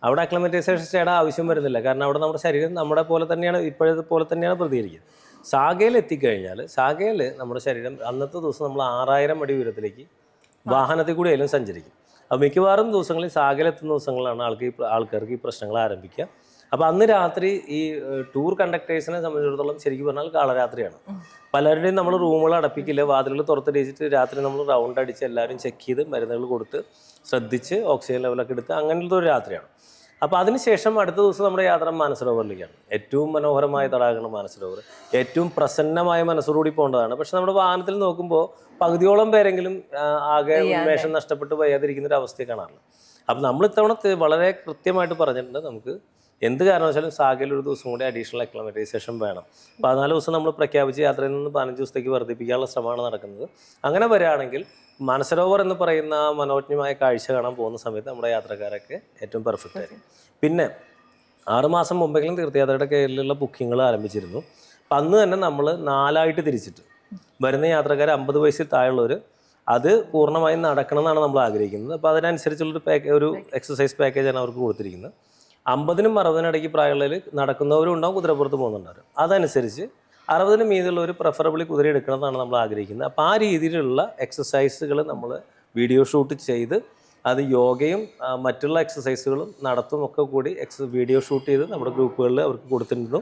അവിടെ അക്ലമറ്റൈസേഷൻ സ്റ്റേയുടെ ആവശ്യം വരുന്നില്ല, കാരണം അവിടെ നമ്മുടെ ശരീരം നമ്മുടെ പോലെ തന്നെയാണ്, ഇപ്പോഴത്തെ പോലെ തന്നെയാണ് പ്രതികരിക്കുന്നത്. സാഗയിൽ എത്തിക്കഴിഞ്ഞാൽ സാഗയിൽ നമ്മുടെ ശരീരം അന്നത്തെ ദിവസം നമ്മൾ 6,000 അടി ഉയരത്തിലേക്ക് വാഹനത്തിൽ കൂടി ആയാലും സഞ്ചരിക്കും. അപ്പോൾ മിക്കവാറും ദിവസങ്ങളിൽ സാഗയിലെത്തുന്ന ദിവസങ്ങളാണ് ആൾക്കാർക്ക് ഈ പ്രശ്നങ്ങൾ ആരംഭിക്കുക. അപ്പോൾ അന്ന് രാത്രി ഈ ടൂർ കണ്ടക്ടേഴ്സിനെ സംബന്ധിച്ചിടത്തോളം ശരിക്കും പറഞ്ഞാൽ കാളരാത്രിയാണ്. പലരുടെയും നമ്മൾ റൂമുകൾ അടപ്പിക്കില്ല, വാതിലുകൾ തുറത്തിടിച്ചിട്ട് രാത്രി നമ്മൾ റൗണ്ട് അടിച്ച് എല്ലാവരും ചെക്ക് ചെയ്ത് മരുന്നുകൾ കൊടുത്ത് ശ്രദ്ധിച്ച് ഓക്സിജൻ ലെവലൊക്കെ എടുത്ത് അങ്ങനത്തെ ഒരു രാത്രിയാണ്. അപ്പോൾ അതിനുശേഷം അടുത്ത ദിവസം നമ്മുടെ യാത്ര മാനസരോവറിലേക്കാണ്. ഏറ്റവും മനോഹരമായ തടാകമാണ് മാനസരോവർ. ഏറ്റവും പ്രസന്നമായ മനസ്സോടുകൂടി പോകേണ്ടതാണ്. പക്ഷെ നമ്മുടെ വാഹനത്തിൽ നോക്കുമ്പോൾ പകുതിയോളം പേരെങ്കിലും ആകെ ഉന്മേഷം നഷ്ടപ്പെട്ട് വയ്യാതിരിക്കുന്ന ഒരു അവസ്ഥയെ കാണാറുണ്ട്. അപ്പം നമ്മൾ ഇത്തവണ വളരെ കൃത്യമായിട്ട് പറഞ്ഞിട്ടുണ്ട്, നമുക്ക് എന്ത് കാരണവശാലും സാഗയിൽ ഒരു ദിവസം കൂടി അഡീഷണൽ അക്ലമറ്റൈസേഷൻ വേണം. 14 ദിവസം നമ്മൾ പ്രഖ്യാപിച്ച് യാത്രയിൽ നിന്ന് 15 ദിവസത്തേക്ക് വർദ്ധിപ്പിക്കാനുള്ള ശ്രമമാണ് നടക്കുന്നത്. അങ്ങനെ വരികയാണെങ്കിൽ മാനസരോവർ എന്ന് പറയുന്ന മനോജ്ഞമായ കാഴ്ച കാണാൻ പോകുന്ന സമയത്ത് നമ്മുടെ യാത്രക്കാരൊക്കെ ഏറ്റവും പെർഫെക്റ്റ് ആയിരിക്കും. പിന്നെ 6 മാസം മുമ്പെങ്കിലും തീർത്ഥയാത്രയുടെ കീഴിലുള്ള ബുക്കിങ്ങൾ ആരംഭിച്ചിരുന്നു. അപ്പം അന്ന് തന്നെ നമ്മൾ 4 ആയിട്ട് തിരിച്ചിട്ട് വരുന്ന യാത്രക്കാർ 50 വയസ്സിൽ താഴെയുള്ളവർ അത് പൂർണ്ണമായും നടക്കണം എന്നാണ് നമ്മൾ ആഗ്രഹിക്കുന്നത്. അപ്പോൾ അതിനനുസരിച്ചുള്ളൊരു ഒരു എക്സസൈസ് പാക്കേജാണ് അവർക്ക് കൊടുത്തിരിക്കുന്നത്. 50-നും 60-നും ഇടയ്ക്ക് പ്രായമുള്ളവർ നടക്കുന്നവരും ഉണ്ടാവും, കുതിരപ്പുറത്ത് പോകുന്നുണ്ടാവും. അതനുസരിച്ച് 60-ന് മീതുള്ളവർ പ്രിഫറബിളി കുതിര എടുക്കണം എന്നാണ് നമ്മൾ ആഗ്രഹിക്കുന്നത്. അപ്പോൾ ആ രീതിയിലുള്ള എക്സസൈസുകൾ നമ്മൾ വീഡിയോ ഷൂട്ട് ചെയ്ത് അത് യോഗയും മറ്റുള്ള എക്സസൈസുകളും നടത്തും ഒക്കെ കൂടി വീഡിയോ ഷൂട്ട് ചെയ്ത് നമ്മുടെ ഗ്രൂപ്പുകളിൽ അവർക്ക് കൊടുത്തിരുന്നു.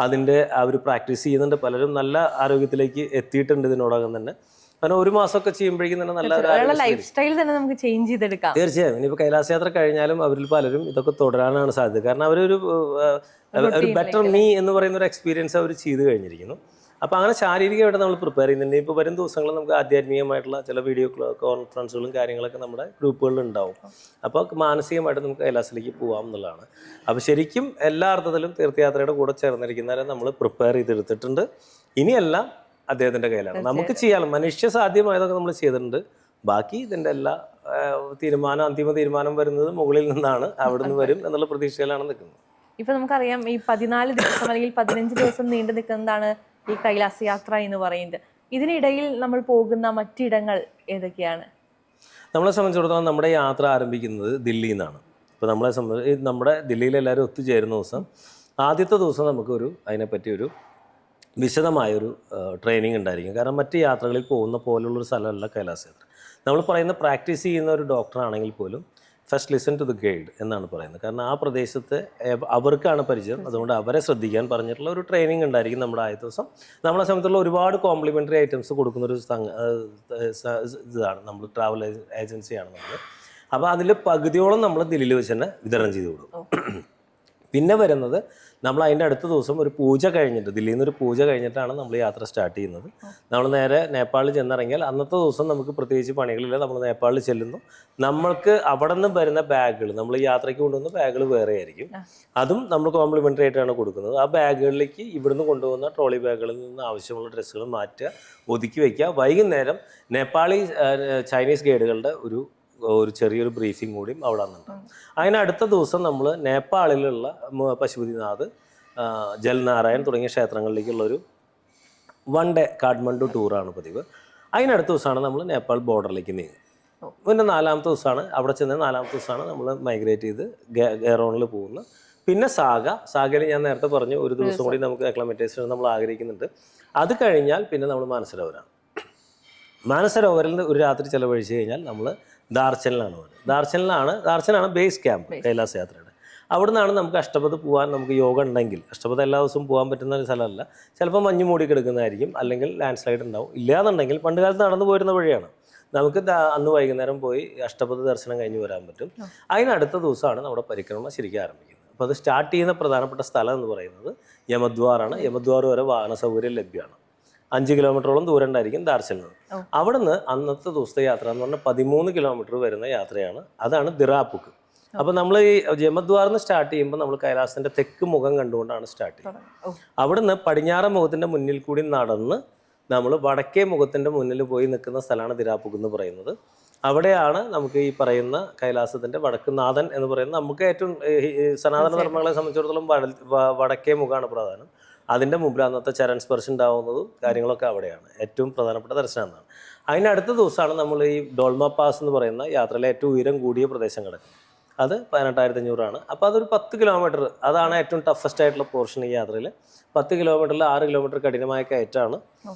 അതിൻ്റെ അവർ പ്രാക്ടീസ് ചെയ്യുന്നുണ്ട്. പലരും നല്ല ആരോഗ്യത്തിലേക്ക് എത്തിയിട്ടുണ്ട് ഇതിനോടകം തന്നെ. കാരണം 1 മാസമൊക്കെ ചെയ്യുമ്പോഴേക്കും തന്നെ നല്ല ലൈഫ് സ്റ്റൈൽ തന്നെ നമുക്ക് ചേഞ്ച് ചെയ്തെടുക്കാം. തീർച്ചയായും. ഇനിയിപ്പോൾ കൈലാസയാത്ര കഴിഞ്ഞാലും അവരിൽ പലരും ഇതൊക്കെ തുടരാനാണ് സാധ്യത. കാരണം അവരൊരു ബെറ്റർ മീ എന്ന് പറയുന്ന ഒരു എക്സ്പീരിയൻസ് അവർ ചെയ്ത് കഴിഞ്ഞിരിക്കുന്നു. അപ്പോൾ അങ്ങനെ ശാരീരികമായിട്ട് നമ്മൾ പ്രിപ്പയർ ചെയ്യുന്നുണ്ട്. ഇപ്പോൾ വരും ദിവസങ്ങളിൽ നമുക്ക് ആധ്യാത്മികമായിട്ടുള്ള ചില വീഡിയോ കോൺഫറൻസുകളും കാര്യങ്ങളൊക്കെ നമ്മുടെ ഗ്രൂപ്പുകളിൽ ഉണ്ടാവും. അപ്പോൾ മാനസികമായിട്ട് നമുക്ക് കൈലാസത്തിലേക്ക് പോകാം എന്നുള്ളതാണ്. അപ്പോൾ ശരിക്കും എല്ലാ അർത്ഥത്തിലും തീർത്ഥയാത്രയുടെ കൂടെ ചേർന്നിരിക്കുന്നവരെ നമ്മൾ പ്രിപ്പയർ ചെയ്തെടുത്തിട്ടുണ്ട്. ഇനിയെല്ലാം അദ്ദേഹത്തിൻ്റെ കയ്യിലാണ്. നമുക്ക് ചെയ്യാം, മനുഷ്യ സാധ്യമായതൊക്കെ നമ്മൾ ചെയ്തിട്ടുണ്ട്. ബാക്കി ഇതിൻ്റെ എല്ലാ അന്തിമ തീരുമാനം വരുന്നത് മുകളിൽ നിന്നാണ്, അവിടെ നിന്ന് വരും എന്നുള്ള പ്രതീക്ഷയിലാണ് നിൽക്കുന്നത്. ഇപ്പൊ നമുക്കറിയാം ഈ 14 ദിവസം അല്ലെങ്കിൽ 15 ദിവസം നീണ്ടു നിൽക്കുന്നതാണ് ഈ കൈലാസ യാത്ര എന്ന് പറയുന്നത്. ഇതിനിടയിൽ നമ്മൾ പോകുന്ന മറ്റിടങ്ങൾ ഏതൊക്കെയാണ്? നമ്മളെ സംബന്ധിച്ചിടത്തോളം നമ്മുടെ യാത്ര ആരംഭിക്കുന്നത് ദില്ലിയിൽ നിന്നാണ്. ഇപ്പോൾ നമ്മളെ സംബന്ധിച്ച് നമ്മുടെ ദില്ലിയിൽ എല്ലാവരും ഒത്തുചേരുന്ന ദിവസം ആദ്യത്തെ ദിവസം നമുക്കൊരു അതിനെപ്പറ്റി ഒരു വിശദമായൊരു ട്രെയിനിങ് ഉണ്ടായിരിക്കും. കാരണം മറ്റ് യാത്രകളിൽ പോകുന്ന പോലുള്ളൊരു സ്ഥലമല്ല കൈലാസ യാത്ര. നമ്മൾ പറയുന്ന പ്രാക്ടീസ് ചെയ്യുന്ന ഒരു ഡോക്ടറാണെങ്കിൽ പോലും first listen to the guide എന്നാണ് പറയുന്നത്. കാരണം ആ പ്രദേശത്ത് അവർക്കാണ് പരിചയം, അതുകൊണ്ട് അവരെ ശ്രദ്ധിക്കാൻ പറഞ്ഞിട്ടുള്ള ഒരു ട്രെയിനിങ് ഉണ്ടായിരിക്കും നമ്മുടെ ആദ്യ ദിവസം. നമ്മളെ സംബന്ധിച്ചുള്ള ഒരുപാട് കോംപ്ലിമെൻ്ററി ഐറ്റംസ് കൊടുക്കുന്നൊരു ഇതാണ് നമ്മൾ ട്രാവൽ ഏജൻസിയാണ് നമ്മൾ. അപ്പോൾ അതിൽ പകുതിയോളം നമ്മൾ ദില്ലിയിൽ വെച്ച് തന്നെ വിതരണം ചെയ്ത് കൊടുക്കും. പിന്നെ വരുന്നത് നമ്മൾ അതിൻ്റെ അടുത്ത ദിവസം ഒരു പൂജ കഴിഞ്ഞിട്ട്, ദില്ലിയിൽ നിന്നൊരു പൂജ കഴിഞ്ഞിട്ടാണ് നമ്മൾ യാത്ര സ്റ്റാർട്ട് ചെയ്യുന്നത്. നമ്മൾ നേരെ നേപ്പാളിൽ ചെന്നിറങ്ങിയാൽ അന്നത്തെ ദിവസം നമുക്ക് പ്രത്യേകിച്ച് പണികളില്ല. നമ്മൾ നേപ്പാളിൽ ചെല്ലുന്നു. നമ്മൾക്ക് അവിടെ നിന്ന് വരുന്ന ബാഗുകൾ, നമ്മൾ യാത്രയ്ക്ക് കൊണ്ടുവന്ന ബാഗുകൾ വേറെ ആയിരിക്കും. അതും നമ്മൾ കോംപ്ലിമെൻ്ററി ആയിട്ടാണ് കൊടുക്കുന്നത്. ആ ബാഗുകളിലേക്ക് ഇവിടുന്ന് കൊണ്ടുപോകുന്ന ട്രോളി ബാഗുകളിൽ നിന്ന് ആവശ്യമുള്ള ഡ്രസ്സുകൾ മാറ്റുക, ഒതുക്കി വയ്ക്കുക. വൈകുന്നേരം നേപ്പാളി ചൈനീസ് ഗൈഡുകളുടെ ഒരു ചെറിയൊരു ബ്രീഫിംഗ് കൂടിയും അവിടെ നിന്നുണ്ടാകും. അതിനടുത്ത ദിവസം നമ്മൾ നേപ്പാളിലുള്ള പശുപതിനാഥ്, ജൽനാരായൺ തുടങ്ങിയ ക്ഷേത്രങ്ങളിലേക്കുള്ളൊരു 1 ഡേ കാഠ്മണ്ഡു ടൂറാണ് പതിവ്. അതിനടുത്ത ദിവസമാണ് നമ്മൾ നേപ്പാൾ ബോർഡറിലേക്ക് നീങ്ങുന്നത്. പിന്നെ 4-ാമത്തെ ദിവസമാണ് അവിടെ ചെന്ന് 4-ാമത്തെ ദിവസമാണ് നമ്മൾ മൈഗ്രേറ്റ് ചെയ്ത് ഗെറോണിൽ പോകുന്നത്. പിന്നെ സാഗയിൽ ഞാൻ നേരത്തെ പറഞ്ഞു ഒരു ദിവസം കൂടി നമുക്ക് അക്ലമറ്റൈസേഷൻ നമ്മൾ ആഗ്രഹിക്കുന്നുണ്ട്. അത് കഴിഞ്ഞാൽ പിന്നെ നമ്മൾ മാനസരോവരാണ്. മാനസരോവരിൽ ഒരു രാത്രി ചിലവഴിച്ച് കഴിഞ്ഞാൽ നമ്മൾ ദാർച്ചനിലാണ് പോകുന്നത്. ദാർച്ചനാണ് ബേസ് ക്യാമ്പ് കൈലാസ യാത്രയുടെ. അവിടെ നിന്നാണ് നമുക്ക് അഷ്ടപഥ് പോകാൻ നമുക്ക് യോഗ ഉണ്ടെങ്കിൽ, അഷ്ടപഥ് എല്ലാ ദിവസവും പോകാൻ പറ്റുന്ന ഒരു സ്ഥലമല്ല. ചിലപ്പോൾ മഞ്ഞ് മൂടി കിടക്കുന്നതായിരിക്കും, അല്ലെങ്കിൽ ലാൻഡ് സ്ലൈഡ് ഉണ്ടാവും. ഇല്ലാന്നുണ്ടെങ്കിൽ പണ്ട് കാലത്ത് നടന്നു പോരുന്ന വഴിയാണ്. നമുക്ക് അന്ന് വൈകുന്നേരം പോയി അഷ്ടപഥ് ദർശനം കഴിഞ്ഞ് വരാൻ പറ്റും. അതിനടുത്ത ദിവസമാണ് നമ്മുടെ പരിക്രമ ശരിക്കും ആരംഭിക്കുന്നത്. അപ്പോൾ അത് സ്റ്റാർട്ട് ചെയ്യുന്ന പ്രധാനപ്പെട്ട സ്ഥലം എന്ന് പറയുന്നത് യമദ്വാറാണ്. യമദ്വാർ വരെ വാഹന സൗകര്യം ലഭ്യമാണ്. 5 കിലോമീറ്ററോളം ദൂരം ഉണ്ടായിരിക്കും ദാർച്ചനിൽ നിന്ന്. അവിടുന്ന് അന്നത്തെ ദിവസത്തെ യാത്ര എന്ന് പറഞ്ഞാൽ 13 കിലോമീറ്റർ വരുന്ന യാത്രയാണ്. അതാണ് ദിറാപുക്ക്. അപ്പോൾ നമ്മൾ ഈ ജമദ്വാറിന്ന് സ്റ്റാർട്ട് ചെയ്യുമ്പോൾ നമ്മൾ കൈലാസത്തിൻ്റെ തെക്ക് മുഖം കണ്ടുകൊണ്ടാണ് സ്റ്റാർട്ട് ചെയ്യുന്നത്. അവിടുന്ന് പടിഞ്ഞാറ മുഖത്തിൻ്റെ മുന്നിൽ കൂടി നടന്ന് നമ്മൾ വടക്കേ മുഖത്തിൻ്റെ മുന്നിൽ പോയി നിൽക്കുന്ന സ്ഥലമാണ് ദിറാപുക്ക് എന്ന് പറയുന്നത്. അവിടെയാണ് നമുക്ക് ഈ പറയുന്ന കൈലാസത്തിൻ്റെ വടക്കുനാഥൻ എന്ന് പറയുന്നത്. നമുക്ക് ഏറ്റവും സനാതന ധർമ്മങ്ങളെ സംബന്ധിച്ചിടത്തോളം വടക്കേ മുഖമാണ് പ്രധാനം. അതിൻ്റെ മുമ്പിൽ അന്നത്തെ ചരൺ സ്പർശം ഉണ്ടാവുന്നതും കാര്യങ്ങളൊക്കെ അവിടെയാണ് ഏറ്റവും പ്രധാനപ്പെട്ട ദർശനം എന്നാണ്. അതിനടുത്ത ദിവസമാണ് നമ്മൾ ഈ ഡോൾമ പാസ് എന്ന് പറയുന്ന യാത്രയിലെ ഏറ്റവും ഉയരം കൂടിയ പ്രദേശം കിടക്കുന്നത്. അത് 18,500 അപ്പോൾ അതൊരു 10 കിലോമീറ്റർ, അതാണ് ഏറ്റവും ടഫസ്റ്റ് ആയിട്ടുള്ള പോർഷൻ ഈ യാത്രയിൽ. 10 കിലോമീറ്ററിൽ 6 കിലോമീറ്റർ കഠിനമായ കയറ്റാണ്.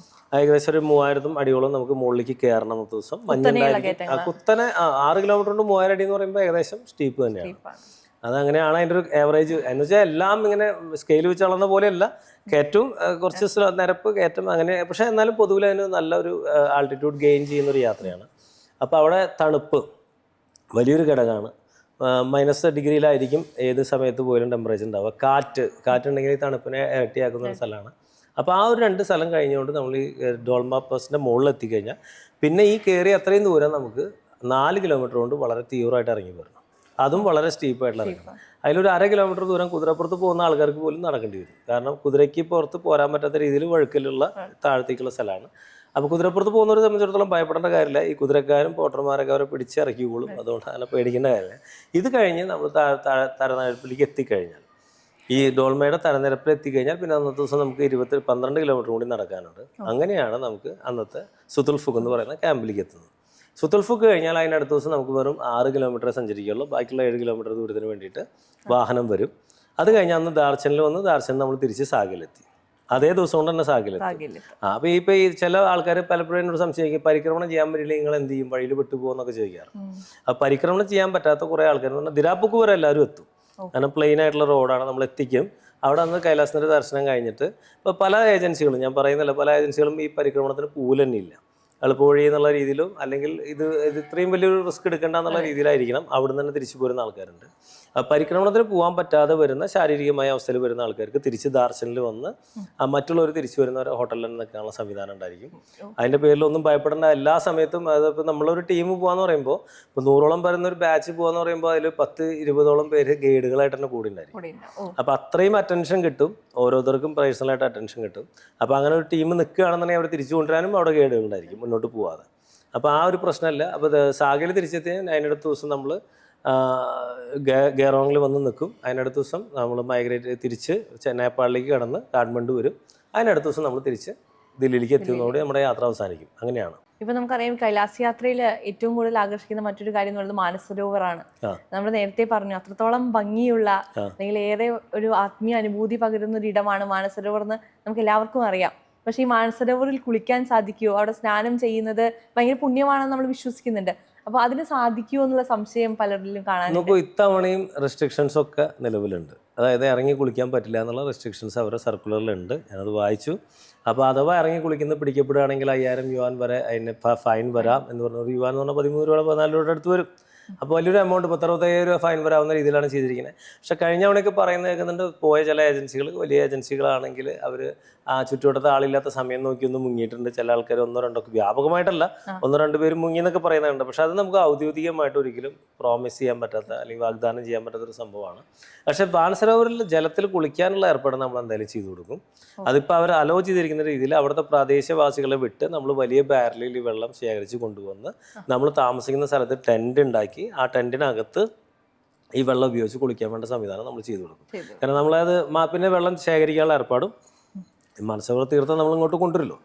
ഏകദേശം ഒരു 3000 അടിയോളം നമുക്ക് മുകളിലേക്ക് കയറണം അന്നത്തെ ദിവസം. മഞ്ഞുണ്ടായിരിക്കും. കുത്തനെ 6 കിലോമീറ്റർ കൊണ്ട് 3000 അടി എന്ന് പറയുമ്പോൾ ഏകദേശം സ്റ്റീപ്പ് തന്നെയാണ്. അതങ്ങനെയാണ് അതിൻ്റെ ഒരു ആവറേജ്. എന്ന് വെച്ചാൽ എല്ലാം ഇങ്ങനെ സ്കെയിൽ വെച്ച് അളന്ന പോലെയല്ല, കയറ്റവും കുറച്ച് നിരപ്പ് കയറ്റം അങ്ങനെ. പക്ഷേ എന്നാലും പൊതുവിൽ അതിന് നല്ലൊരു ആൾട്ടിറ്റ്യൂഡ് ഗെയിൻ ചെയ്യുന്നൊരു യാത്രയാണ്. അപ്പോൾ അവിടെ തണുപ്പ് വലിയൊരു ഘടകമാണ്. -ഡിഗ്രിയിലായിരിക്കും ഏത് സമയത്ത് പോലും ടെമ്പറേച്ചർ ഉണ്ടാവുക. കാറ്റുണ്ടെങ്കിൽ ഈ തണുപ്പിനെ ഇരട്ടിയാക്കുന്ന ഒരു സ്ഥലമാണ്. അപ്പോൾ ആ ഒരു 2 സ്ഥലം കഴിഞ്ഞുകൊണ്ട് നമ്മൾ ഈ ഡോൾമ പാസിൻ്റെ മുകളിൽ എത്തിക്കഴിഞ്ഞാൽ പിന്നെ ഈ കയറി അത്രയും ദൂരം നമുക്ക് 4 കിലോമീറ്റർ കൊണ്ട് വളരെ തീവ്രമായിട്ട് ഇറങ്ങി വരണം. അതും വളരെ സ്റ്റീപ്പായിട്ടുള്ള ഇറങ്ങണം. അതിലൊരു 1/2 കിലോമീറ്റർ ദൂരം കുതിരപ്പുറത്ത് പോകുന്ന ആൾക്കാർക്ക് പോലും നടക്കേണ്ടി വരും. കാരണം കുതിരയ്ക്ക് പുറത്ത് പോരാൻ പറ്റാത്ത രീതിയിൽ വഴുക്കലുള്ള താഴത്തേക്കുള്ള സ്ഥലമാണ്. അപ്പോൾ കുതിരപ്പുറത്ത് പോകുന്നവരെ സംബന്ധിച്ചിടത്തോളം ഭയപ്പെടേണ്ട കാര്യമില്ല. ഈ കുതിരക്കാരും പോട്ടർമാരൊക്കെ അവരെ പിടിച്ചിറക്കിക്കോളും. അതുകൊണ്ട് അങ്ങനെ പേടിക്കേണ്ട കാര്യമില്ല. ഇത് കഴിഞ്ഞ് നമ്മൾ തരനിരപ്പിലേക്ക് എത്തിക്കഴിഞ്ഞാൽ, ഈ ഡോൾമയുടെ തരനിരപ്പിൽ എത്തിക്കഴിഞ്ഞാൽ പിന്നെ അന്നത്തെ ദിവസം നമുക്ക് 12 കിലോമീറ്റർ കൂടി നടക്കാനുണ്ട്. അങ്ങനെയാണ് നമുക്ക് അന്നത്തെ സുതുൽഫുഖ് എന്ന് പറയുന്ന ക്യാമ്പിലേക്ക് എത്തുന്നത്. സുത്തുൽഫുക്ക് കഴിഞ്ഞാൽ അതിൻ്റെ അടുത്ത ദിവസം നമുക്ക് വെറും 6 കിലോമീറ്റർ സഞ്ചരിക്കുള്ളൂ. ബാക്കിയുള്ള 7 കിലോമീറ്റർ ദൂരത്തിന് വേണ്ടിയിട്ട് വാഹനം വരും. അത് കഴിഞ്ഞാൽ അന്ന് ദാർച്ചനിൽ വന്ന് ദാർച്ചനിൽ നമ്മൾ തിരിച്ച് സാഗിലെത്തി. അതേ ദിവസം കൊണ്ട് തന്നെ സാഗിലെത്തി. അപ്പോൾ ഈ ചില ആൾക്കാർ പലപ്പോഴും എന്നോട് സംശയിക്കും, പരിക്രമണം ചെയ്യാൻ പറ്റില്ല നിങ്ങൾ എന്ത് ചെയ്യും, വഴിയിൽ വിട്ടുപോകുന്നൊക്കെ ചോദിക്കാറ്. അപ്പോൾ പരിക്രമണം ചെയ്യാൻ പറ്റാത്ത കുറേ ആൾക്കാർ എന്ന് പറഞ്ഞാൽ ദിരാപ്പുക്ക് വരെ എല്ലാവരും എത്തും. കാരണം പ്ലെയിൻ ആയിട്ടുള്ള റോഡാണ്, നമ്മൾ എത്തിക്കും. അവിടെ നിന്ന് കൈലാസത്തിൻ്റെ ദർശനം കഴിഞ്ഞിട്ട് ഇപ്പോൾ പല ഏജൻസികളും, ഞാൻ പറയുന്നില്ല, പല ഏജൻസികളും ഈ പരിക്രമണത്തിന് പോലും തന്നെ ഇല്ല. എളുപ്പവഴി എന്നുള്ള രീതിയിലും അല്ലെങ്കിൽ ഇത് ഇത്രയും വലിയൊരു റിസ്ക് എടുക്കേണ്ട എന്നുള്ള രീതിയിലായിരിക്കണം അവിടെ നിന്ന് തന്നെ തിരിച്ചു പോരുന്ന ആൾക്കാരുണ്ട്. പരിക്രമണത്തിന് പോകാൻ പറ്റാതെ വരുന്ന ശാരീരികമായ അവസ്ഥയിൽ വരുന്ന ആൾക്കാർക്ക് തിരിച്ച് ദാർശനിൽ വന്ന് മറ്റുള്ളവർ തിരിച്ചു വരുന്നവരെ ഹോട്ടലിൽ തന്നെ നിൽക്കാനുള്ള സംവിധാനം ഉണ്ടായിരിക്കും. അതിൻ്റെ പേരിലൊന്നും ഭയപ്പെടേണ്ട. എല്ലാ സമയത്തും അതിപ്പോൾ നമ്മളൊരു ടീം പോകാന്ന് പറയുമ്പോൾ, ഇപ്പോൾ 100ഓളം വരുന്ന ഒരു ബാച്ച് പോകാന്ന് പറയുമ്പോൾ അതിൽ 10-20ഓളം പേര് ഗൈഡുകളായിട്ട് തന്നെ കൂടി ഉണ്ടായിരിക്കും. അപ്പോൾ അത്രയും അറ്റൻഷൻ കിട്ടും, ഓരോരുത്തർക്കും പേഴ്സണലായിട്ട് അറ്റൻഷൻ കിട്ടും. അപ്പോൾ അങ്ങനെ ഒരു ടീം നിൽക്കുകയാണെന്നുണ്ടെങ്കിൽ അവിടെ തിരിച്ചു കൊണ്ടുവരാനും അവിടെ ഗൈഡുകൾ ഉണ്ടായിരിക്കും മുന്നോട്ട് പോവാതെ. അപ്പോൾ ആ ഒരു പ്രശ്നമല്ല. അപ്പോൾ സാഗയിൽ തിരിച്ചെത്തി അതിനടുത്ത ദിവസം നമ്മൾ ഗേറോങ്ങിൽ വന്ന് നിൽക്കും. അതിനടുത്ത ദിവസം നമ്മൾ മൈഗ്രേറ്റ് തിരിച്ച് നേപ്പാളിലേക്ക് കടന്ന് കാഠ്മണ്ഡു വരും. അതിനടുത്ത ദിവസം നമ്മൾ തിരിച്ച് ദില്ലിയിലേക്ക് എത്തുന്നതോടെ നമ്മുടെ യാത്ര അവസാനിക്കും. അങ്ങനെയാണ്. ഇപ്പൊ നമുക്കറിയാം കൈലാസ് യാത്രയിൽ ഏറ്റവും കൂടുതൽ ആകർഷിക്കുന്ന മറ്റൊരു കാര്യം എന്ന് പറയുന്നത് മാനസരോവറാണ്. നമ്മൾ നേരത്തെ പറഞ്ഞു അത്രത്തോളം ഭംഗിയുള്ള അല്ലെങ്കിൽ ഏറെ ഒരു ആത്മീയ അനുഭൂതി പകരുന്ന ഒരു ഇടമാണ് മാനസരോവർ എന്ന് നമുക്ക് എല്ലാവർക്കും അറിയാം. പക്ഷെ ഈ മാനസരോവറിൽ കുളിക്കാൻ സാധിക്കുമോ, അവിടെ സ്നാനം ചെയ്യുന്നത് ഭയങ്കര പുണ്യമാണെന്ന് നമ്മൾ വിശ്വസിക്കുന്നുണ്ട്. അപ്പോൾ അതിന് സാധിക്കുമോ എന്നുള്ള സംശയം പലരിലും കാണാൻ. നമുക്ക് ഇത്തവണയും റെസ്ട്രിക്ഷൻസ് ഒക്കെ നിലവിലുണ്ട്. അതായത് ഇറങ്ങി കുളിക്കാൻ പറ്റില്ല എന്നുള്ള റെസ്ട്രിക്ഷൻസ് അവരുടെ സർക്കുലറിലുണ്ട്. ഞാനത് വായിച്ചു. അപ്പോൾ അഥവാ ഇറങ്ങി കുളിക്കുന്നത് പിടിക്കപ്പെടുകയാണെങ്കിൽ 5000 യുവാൻ വരെ അതിന് ഫൈൻ വരാം എന്ന് പറഞ്ഞ. ഒരു യുവാൻ എന്ന് പറഞ്ഞാൽ 13 രൂപ 14 രൂപയുടെ അടുത്ത് വരും. അപ്പോൾ വലിയൊരു എമൗണ്ട് 65,000 രൂപ ഫൈൻ വരാവുന്ന രീതിയിലാണ് ചെയ്തിരിക്കുന്നത്. പക്ഷെ കഴിഞ്ഞ തവണയൊക്കെ പറയുന്നത് കേൾക്കുന്നുണ്ട്, പോയ ചില ഏജൻസികൾ, വലിയ ഏജൻസികളാണെങ്കിൽ അവർ ആ ചുറ്റുവട്ടത്ത് ആളില്ലാത്ത സമയം നോക്കി ഒന്ന് മുങ്ങിയിട്ടുണ്ട്. ചില ആൾക്കാർ 1-2 ഒക്കെ, വ്യാപകമായിട്ടല്ല, 1-2 പേര് മുങ്ങി എന്നൊക്കെ പറയുന്നുണ്ട്. പക്ഷെ അത് നമുക്ക് ഔദ്യോഗികമായിട്ട് ഒരിക്കലും പ്രോമിസ് ചെയ്യാൻ പറ്റാത്ത അല്ലെങ്കിൽ വാഗ്ദാനം ചെയ്യാൻ പറ്റാത്തൊരു സംഭവമാണ്. പക്ഷെ മാനസരോവറിൽ ജലത്തിൽ കുളിക്കാനുള്ള ഏർപ്പാട് നമ്മൾ എന്തായാലും ചെയ്തു കൊടുക്കും. അതിപ്പോൾ അവർ അലോ ചെയ്തിരിക്കുന്ന രീതിയിൽ അവിടുത്തെ പ്രാദേശികവാസികളെ വിട്ട് നമ്മൾ വലിയ ബാരലിൽ ഈ വെള്ളം ശേഖരിച്ച് കൊണ്ടുവന്ന് നമ്മൾ താമസിക്കുന്ന സ്ഥലത്ത് ടെൻറ്റ് ഉണ്ടാക്കി ആ ടെൻറ്റിനകത്ത് ഈ വെള്ളം ഉപയോഗിച്ച് കുളിക്കാൻ വേണ്ട സംവിധാനം നമ്മൾ ചെയ്തു കൊടുക്കും. കാരണം നമ്മളത് പിന്നെ വെള്ളം ശേഖരിക്കാനുള്ള ഏർപ്പാടും മാനസരോവർ തീർത്ഥം നമ്മൾ ഇങ്ങോട്ട് കൊണ്ടുവരുമല്ലോ.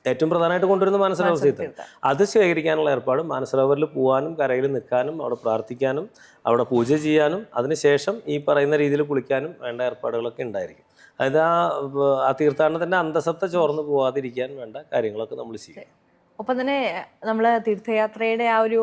ഏറ്റവും പ്രധാനമായിട്ട് കൊണ്ടുവരുന്ന മാനസരോവർ തീർത്ഥം. അത് ശേഖരിക്കാനുള്ള ഏർപ്പാടും മാനസരോവറിൽ പോകാനും കരയിൽ നിൽക്കാനും അവിടെ പ്രാർത്ഥിക്കാനും അവിടെ പൂജ ചെയ്യാനും അതിനുശേഷം ഈ പറയുന്ന രീതിയിൽ കുളിക്കാനും വേണ്ട ഏർപ്പാടുകളൊക്കെ ഉണ്ടായിരിക്കും. അതായത് ആ തീർത്ഥാടനത്തിൻ്റെ അന്തസത്ത ചോർന്ന് പോകാതിരിക്കാൻ വേണ്ട കാര്യങ്ങളൊക്കെ നമ്മൾ ചെയ്യും. ഒപ്പം തന്നെ നമ്മൾ തീർത്ഥയാത്രയുടെ ആ ഒരു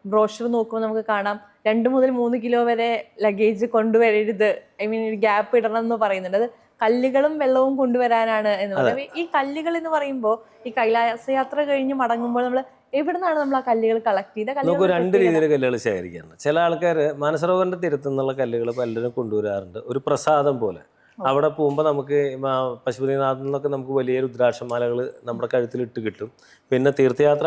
ബ്രോഷർ നോക്കുമ്പോൾ നമുക്ക് കാണാം 2 മുതൽ 3 കിലോ വരെ ലഗേജ് കൊണ്ടുവരരുത്, ഐ മീൻ ഗ്യാപ്പ് ഇടണം എന്ന് പറയുന്നുണ്ട്. അത് കല്ലുകളും വെള്ളവും കൊണ്ടുവരാനാണ് എന്ന് പറയുന്നത്. ഈ കല്ലുകൾ എന്ന് പറയുമ്പോൾ ഈ കൈലാസ യാത്ര കഴിഞ്ഞ് മടങ്ങുമ്പോൾ നമ്മൾ എവിടെ നിന്നാണ് നമ്മൾ ആ കല്ലുകൾ കളക്ട് ചെയ്ത്? നമുക്ക് 2 രീതിയിൽ കല്ലുകൾ ശേഖരിക്കാറുണ്ട്. ചില ആൾക്കാർ മാനസരോവറിൻ്റെ തീരത്തുനിന്നുള്ള കല്ലുകൾ പലരും കൊണ്ടുവരാറുണ്ട്, ഒരു പ്രസാദം പോലെ. അവിടെ പോകുമ്പോൾ നമുക്ക് പശുപതിനാഥിൽ നിന്നൊക്കെ നമുക്ക് വലിയ രുദ്രാക്ഷമാലകൾ നമ്മുടെ കഴുത്തിലിട്ട് കിട്ടും. പിന്നെ തീർത്ഥയാത്ര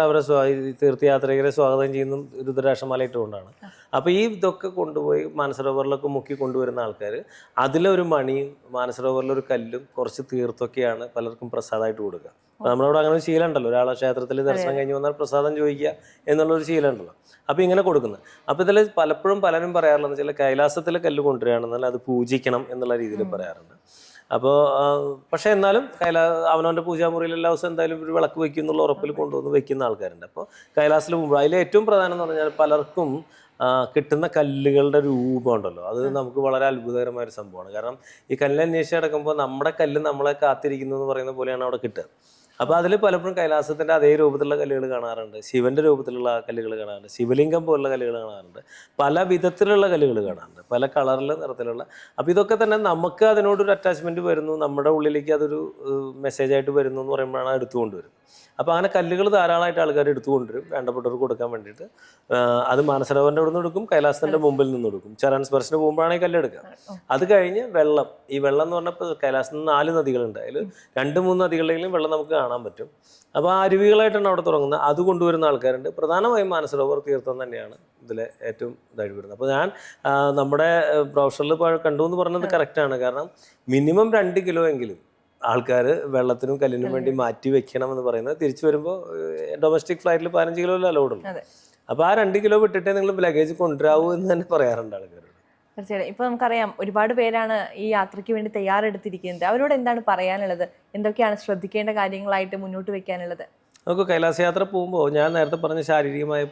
തീർത്ഥയാത്രികരെ സ്വാഗതം ചെയ്യുന്ന രുദ്രാക്ഷമാല ഇട്ടുകൊണ്ടാണ്. അപ്പോൾ ഈ ഇതൊക്കെ കൊണ്ടുപോയി മാനസരോവറിലൊക്കെ മുക്കി കൊണ്ടുവരുന്ന ആൾക്കാർ അതിലൊരു മണിയും മാനസരോവറിലൊരു കല്ലും കുറച്ച് തീർത്തൊക്കെയാണ് പലർക്കും പ്രസാദമായിട്ട് കൊടുക്കുക. അപ്പോൾ നമ്മളവിടെ അങ്ങനെ ഒരു ശീലം ഉണ്ടല്ലോ, ഒരാളെ ക്ഷേത്രത്തിൽ ദർശനം കഴിഞ്ഞ് വന്നാൽ പ്രസാദം ചോദിക്കുക എന്നുള്ളൊരു ശീലം ഉണ്ടല്ലോ. അപ്പോൾ ഇങ്ങനെ കൊടുക്കുന്നത്. അപ്പോൾ ഇതിൽ പലപ്പോഴും പലരും പറയാറുള്ളത് ചില കൈലാസത്തിലെ കല്ല് കൊണ്ടുവരികയാണെന്നാൽ അത് പൂജിക്കണം എന്നുള്ള രീതിയിൽ പറയാറുണ്ട്. അപ്പോൾ പക്ഷേ എന്നാലും അവനവൻ്റെ പൂജാമുറിയിൽ എല്ലാ ദിവസവും എന്തായാലും ഒരു വിളക്ക് വയ്ക്കും എന്നുള്ള ഉറപ്പിൽ കൊണ്ടുവന്ന് വെക്കുന്ന ആൾക്കാരുണ്ട്. അപ്പോൾ കൈലാസിൽ പോകുമ്പോൾ അതിൽ ഏറ്റവും പ്രധാനം എന്ന് പറഞ്ഞാൽ പലർക്കും കിട്ടുന്ന കല്ലുകളുടെ രൂപം ഉണ്ടല്ലോ, അത് നമുക്ക് വളരെ അത്ഭുതകരമായ ഒരു സംഭവമാണ്. കാരണം ഈ കല്ല് അന്വേഷിച്ച് കിടക്കുമ്പോൾ നമ്മുടെ കല്ല് നമ്മളെ കാത്തിരിക്കുന്നു എന്ന് പറയുന്ന പോലെയാണ് അവിടെ കിട്ടുക. അപ്പോൾ അതിൽ പലപ്പോഴും കൈലാസത്തിൻ്റെ അതേ രൂപത്തിലുള്ള കല്ലുകൾ കാണാറുണ്ട്, ശിവൻ്റെ രൂപത്തിലുള്ള കല്ലുകൾ കാണാറുണ്ട്, ശിവലിംഗം പോലുള്ള കല്ലുകൾ കാണാറുണ്ട്, പല വിധത്തിലുള്ള കല്ലുകൾ കാണാറുണ്ട്, പല കളറിൽ നിറത്തിലുള്ള. അപ്പോൾ ഇതൊക്കെ തന്നെ നമുക്ക് അതിനോടൊരു അറ്റാച്ച്മെൻറ്റ് വരുന്നു, നമ്മുടെ ഉള്ളിലേക്ക് അതൊരു മെസ്സേജായിട്ട് വരുന്നു എന്ന് പറയുമ്പോഴാണ് എടുത്തുകൊണ്ടുവരും. അപ്പോൾ അങ്ങനെ കല്ലുകൾ ധാരാളമായിട്ട് ആൾക്കാർ എടുത്തുകൊണ്ടുവരും വേണ്ടപ്പെട്ടവർക്ക് കൊടുക്കാൻ വേണ്ടിയിട്ട്. അത് മാനസരോവറിൻ്റെ അവിടെ നിന്ന് എടുക്കും, കൈലാസത്തിൻ്റെ മുമ്പിൽ നിന്ന് എടുക്കും. ചരൺ സ്പർശന് പോകുമ്പോഴാണ് ഈ കല്ലെടുക്കുക. അത് കഴിഞ്ഞ് വെള്ളം, ഈ വെള്ളം എന്ന് പറഞ്ഞപ്പോൾ കൈലാസത്തിൽ 4 നദികളുണ്ട്, അതിൽ 2-3 നദികളിലെങ്കിലും വെള്ളം നമുക്ക് കാണാൻ പറ്റും. അപ്പോൾ ആ അരുവികളായിട്ടാണ് അവിടെ തുടങ്ങുന്നത്. അത് കൊണ്ടുവരുന്ന ആൾക്കാരുണ്ട്. പ്രധാനമായും മാനസരോവർ തീർത്ഥം തന്നെയാണ് ഇതിലെ ഏറ്റവും ഇതായിട്ട് വരുന്നത്. അപ്പോൾ ഞാൻ നമ്മുടെ പ്രൊഫഷണൽ കണ്ടു എന്ന് പറഞ്ഞത് കറക്റ്റാണ്. കാരണം മിനിമം 2 കിലോ എങ്കിലും ആൾക്കാർ വെള്ളത്തിനും കല്ലിനും വേണ്ടി മാറ്റി വെക്കണം എന്ന് പറയുന്നത്. തിരിച്ചു വരുമ്പോൾ ഡൊമസ്റ്റിക് ഫ്ലൈറ്റിൽ 15 കിലോ അലൗഡ് ഉണ്ട്. അപ്പോൾ ആ 2 കിലോ വിട്ടിട്ടേ നിങ്ങൾ ലഗേജ് കൊണ്ടുവരാവൂ എന്ന് തന്നെ പറയാറുണ്ട് ആൾക്കാർ. തീർച്ചയായും. ഇപ്പോൾ നമുക്കറിയാം ഒരുപാട് പേരാണ് ഈ യാത്രയ്ക്ക് വേണ്ടി തയ്യാറെടുത്തിരിക്കുന്നത്. അവരോട് എന്താണ് പറയാനുള്ളത്? എന്തൊക്കെയാണ് ശ്രദ്ധിക്കേണ്ട കാര്യങ്ങളായിട്ട് മുന്നോട്ട് വെക്കാനുള്ളത്? നമുക്ക് കൈലാസ യാത്ര പോകുമ്പോൾ ഞാൻ നേരത്തെ പറഞ്ഞ ശാരീരികമായ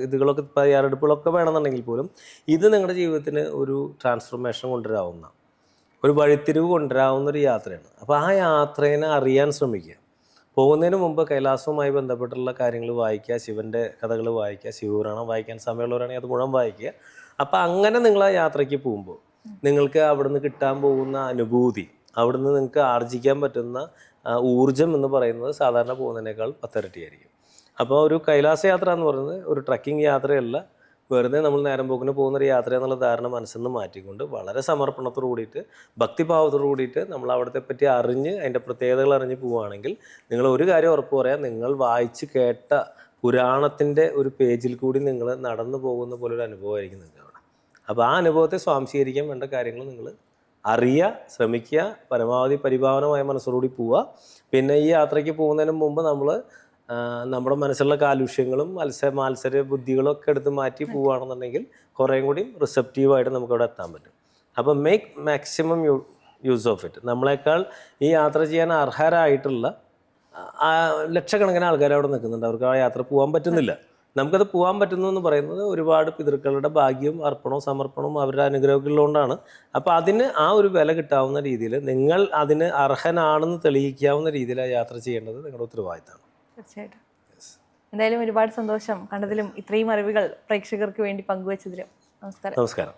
ഇതുകളൊക്കെ തയ്യാറെടുപ്പുകളൊക്കെ വേണമെന്നുണ്ടെങ്കിൽ പോലും ഇത് നിങ്ങളുടെ ജീവിതത്തിന് ഒരു ട്രാൻസ്ഫോർമേഷൻ കൊണ്ടുവരാവുന്ന ഒരു വഴിത്തിരിവ് കൊണ്ടുവരാവുന്ന ഒരു യാത്രയാണ്. അപ്പോൾ ആ യാത്രേനെ അറിയാൻ ശ്രമിക്കുക. പോകുന്നതിന് മുമ്പ് കൈലാസവുമായി ബന്ധപ്പെട്ടുള്ള കാര്യങ്ങൾ വായിക്കുക, ശിവൻ്റെ കഥകൾ വായിക്കുക, ശിവപുരാണം വായിക്കാൻ സമയമുള്ളവരാണെങ്കിൽ അത് മുഴുവൻ വായിക്കുക. അപ്പോൾ അങ്ങനെ നിങ്ങൾ ആ യാത്രയ്ക്ക് പോകുമ്പോൾ നിങ്ങൾക്ക് അവിടുന്ന് കിട്ടാൻ പോകുന്ന അനുഭൂതി, അവിടുന്ന് നിങ്ങൾക്ക് ആർജിക്കാൻ പറ്റുന്ന ഊർജം എന്ന് പറയുന്നത് സാധാരണ പോകുന്നതിനേക്കാൾ 10 ഇരട്ടിയായിരിക്കും. അപ്പോൾ ഒരു കൈലാസ യാത്ര എന്ന് പറയുന്നത് ഒരു ട്രക്കിംഗ് യാത്രയല്ല, വെറുതെ നമ്മൾ നേരം പോക്കിന് പോകുന്നൊരു യാത്ര എന്നുള്ള ധാരണ മനസ്സിൽ നിന്ന് മാറ്റിക്കൊണ്ട് വളരെ സമർപ്പണത്തോടു കൂടിയിട്ട് ഭക്തിഭാവത്തോടു കൂടിയിട്ട് നമ്മൾ അവിടത്തെ പറ്റി അറിഞ്ഞ് അതിൻ്റെ പ്രത്യേകതകൾ അറിഞ്ഞ് പോവുകയാണെങ്കിൽ നിങ്ങൾ ഒരു കാര്യം ഉറപ്പ് പറയാം, നിങ്ങൾ വായിച്ച് കേട്ട പുരാണത്തിൻ്റെ ഒരു പേജിൽ കൂടി നിങ്ങൾ നടന്നു പോകുന്ന പോലെ ഒരു അനുഭവമായിരിക്കും നിങ്ങൾക്ക് അവിടെ. അപ്പോൾ ആ അനുഭവത്തെ സ്വാംശീകരിക്കാൻ വേണ്ട കാര്യങ്ങൾ നിങ്ങൾ അറിയുക, ശ്രമിക്കുക, പരമാവധി പരിഭാവനമായ മനസ്സോടുകൂടി പോവുക. പിന്നെ ഈ യാത്രയ്ക്ക് പോകുന്നതിന് മുമ്പ് നമ്മൾ നമ്മുടെ മനസ്സിലുള്ള കാലുഷ്യങ്ങളും മാത്സര്യ ബുദ്ധികളും ഒക്കെ എടുത്ത് മാറ്റി പോവുകയാണെന്നുണ്ടെങ്കിൽ കുറേയും കൂടി റിസപ്റ്റീവായിട്ട് നമുക്കവിടെ എത്താൻ പറ്റും. അപ്പോൾ make maximum use of it. നമ്മളെക്കാൾ ഈ യാത്ര ചെയ്യാൻ അർഹരായിട്ടുള്ള ലക്ഷക്കണക്കിന് ആൾക്കാർ അവിടെ നിൽക്കുന്നുണ്ട്. അവർക്ക് ആ യാത്ര പോകാൻ പറ്റുന്നില്ല. നമുക്കത് പോകാൻ പറ്റുന്നു എന്ന് പറയുന്നത് ഒരുപാട് പിതൃക്കളുടെ ഭാഗ്യവും അർപ്പണവും സമർപ്പണവും അവരുടെ അനുഗ്രഹങ്ങളുകൊണ്ടാണ്. അപ്പോൾ അതിന് ആ ഒരു വില കിട്ടാവുന്ന രീതിയിൽ നിങ്ങൾ അതിന് അർഹനാണെന്ന് തെളിയിക്കാവുന്ന രീതിയിൽ ആ യാത്ര ചെയ്യേണ്ടത് നിങ്ങളുടെ ഉത്തരവാദിത്തമാണ്. തീർച്ചയായിട്ടും. എന്തായാലും ഒരുപാട് സന്തോഷം കണ്ടതിലും ഇത്രയും അറിവുകൾ പ്രേക്ഷകർക്ക് വേണ്ടി പങ്കുവച്ചതിലും. നമസ്കാരം. നമസ്കാരം.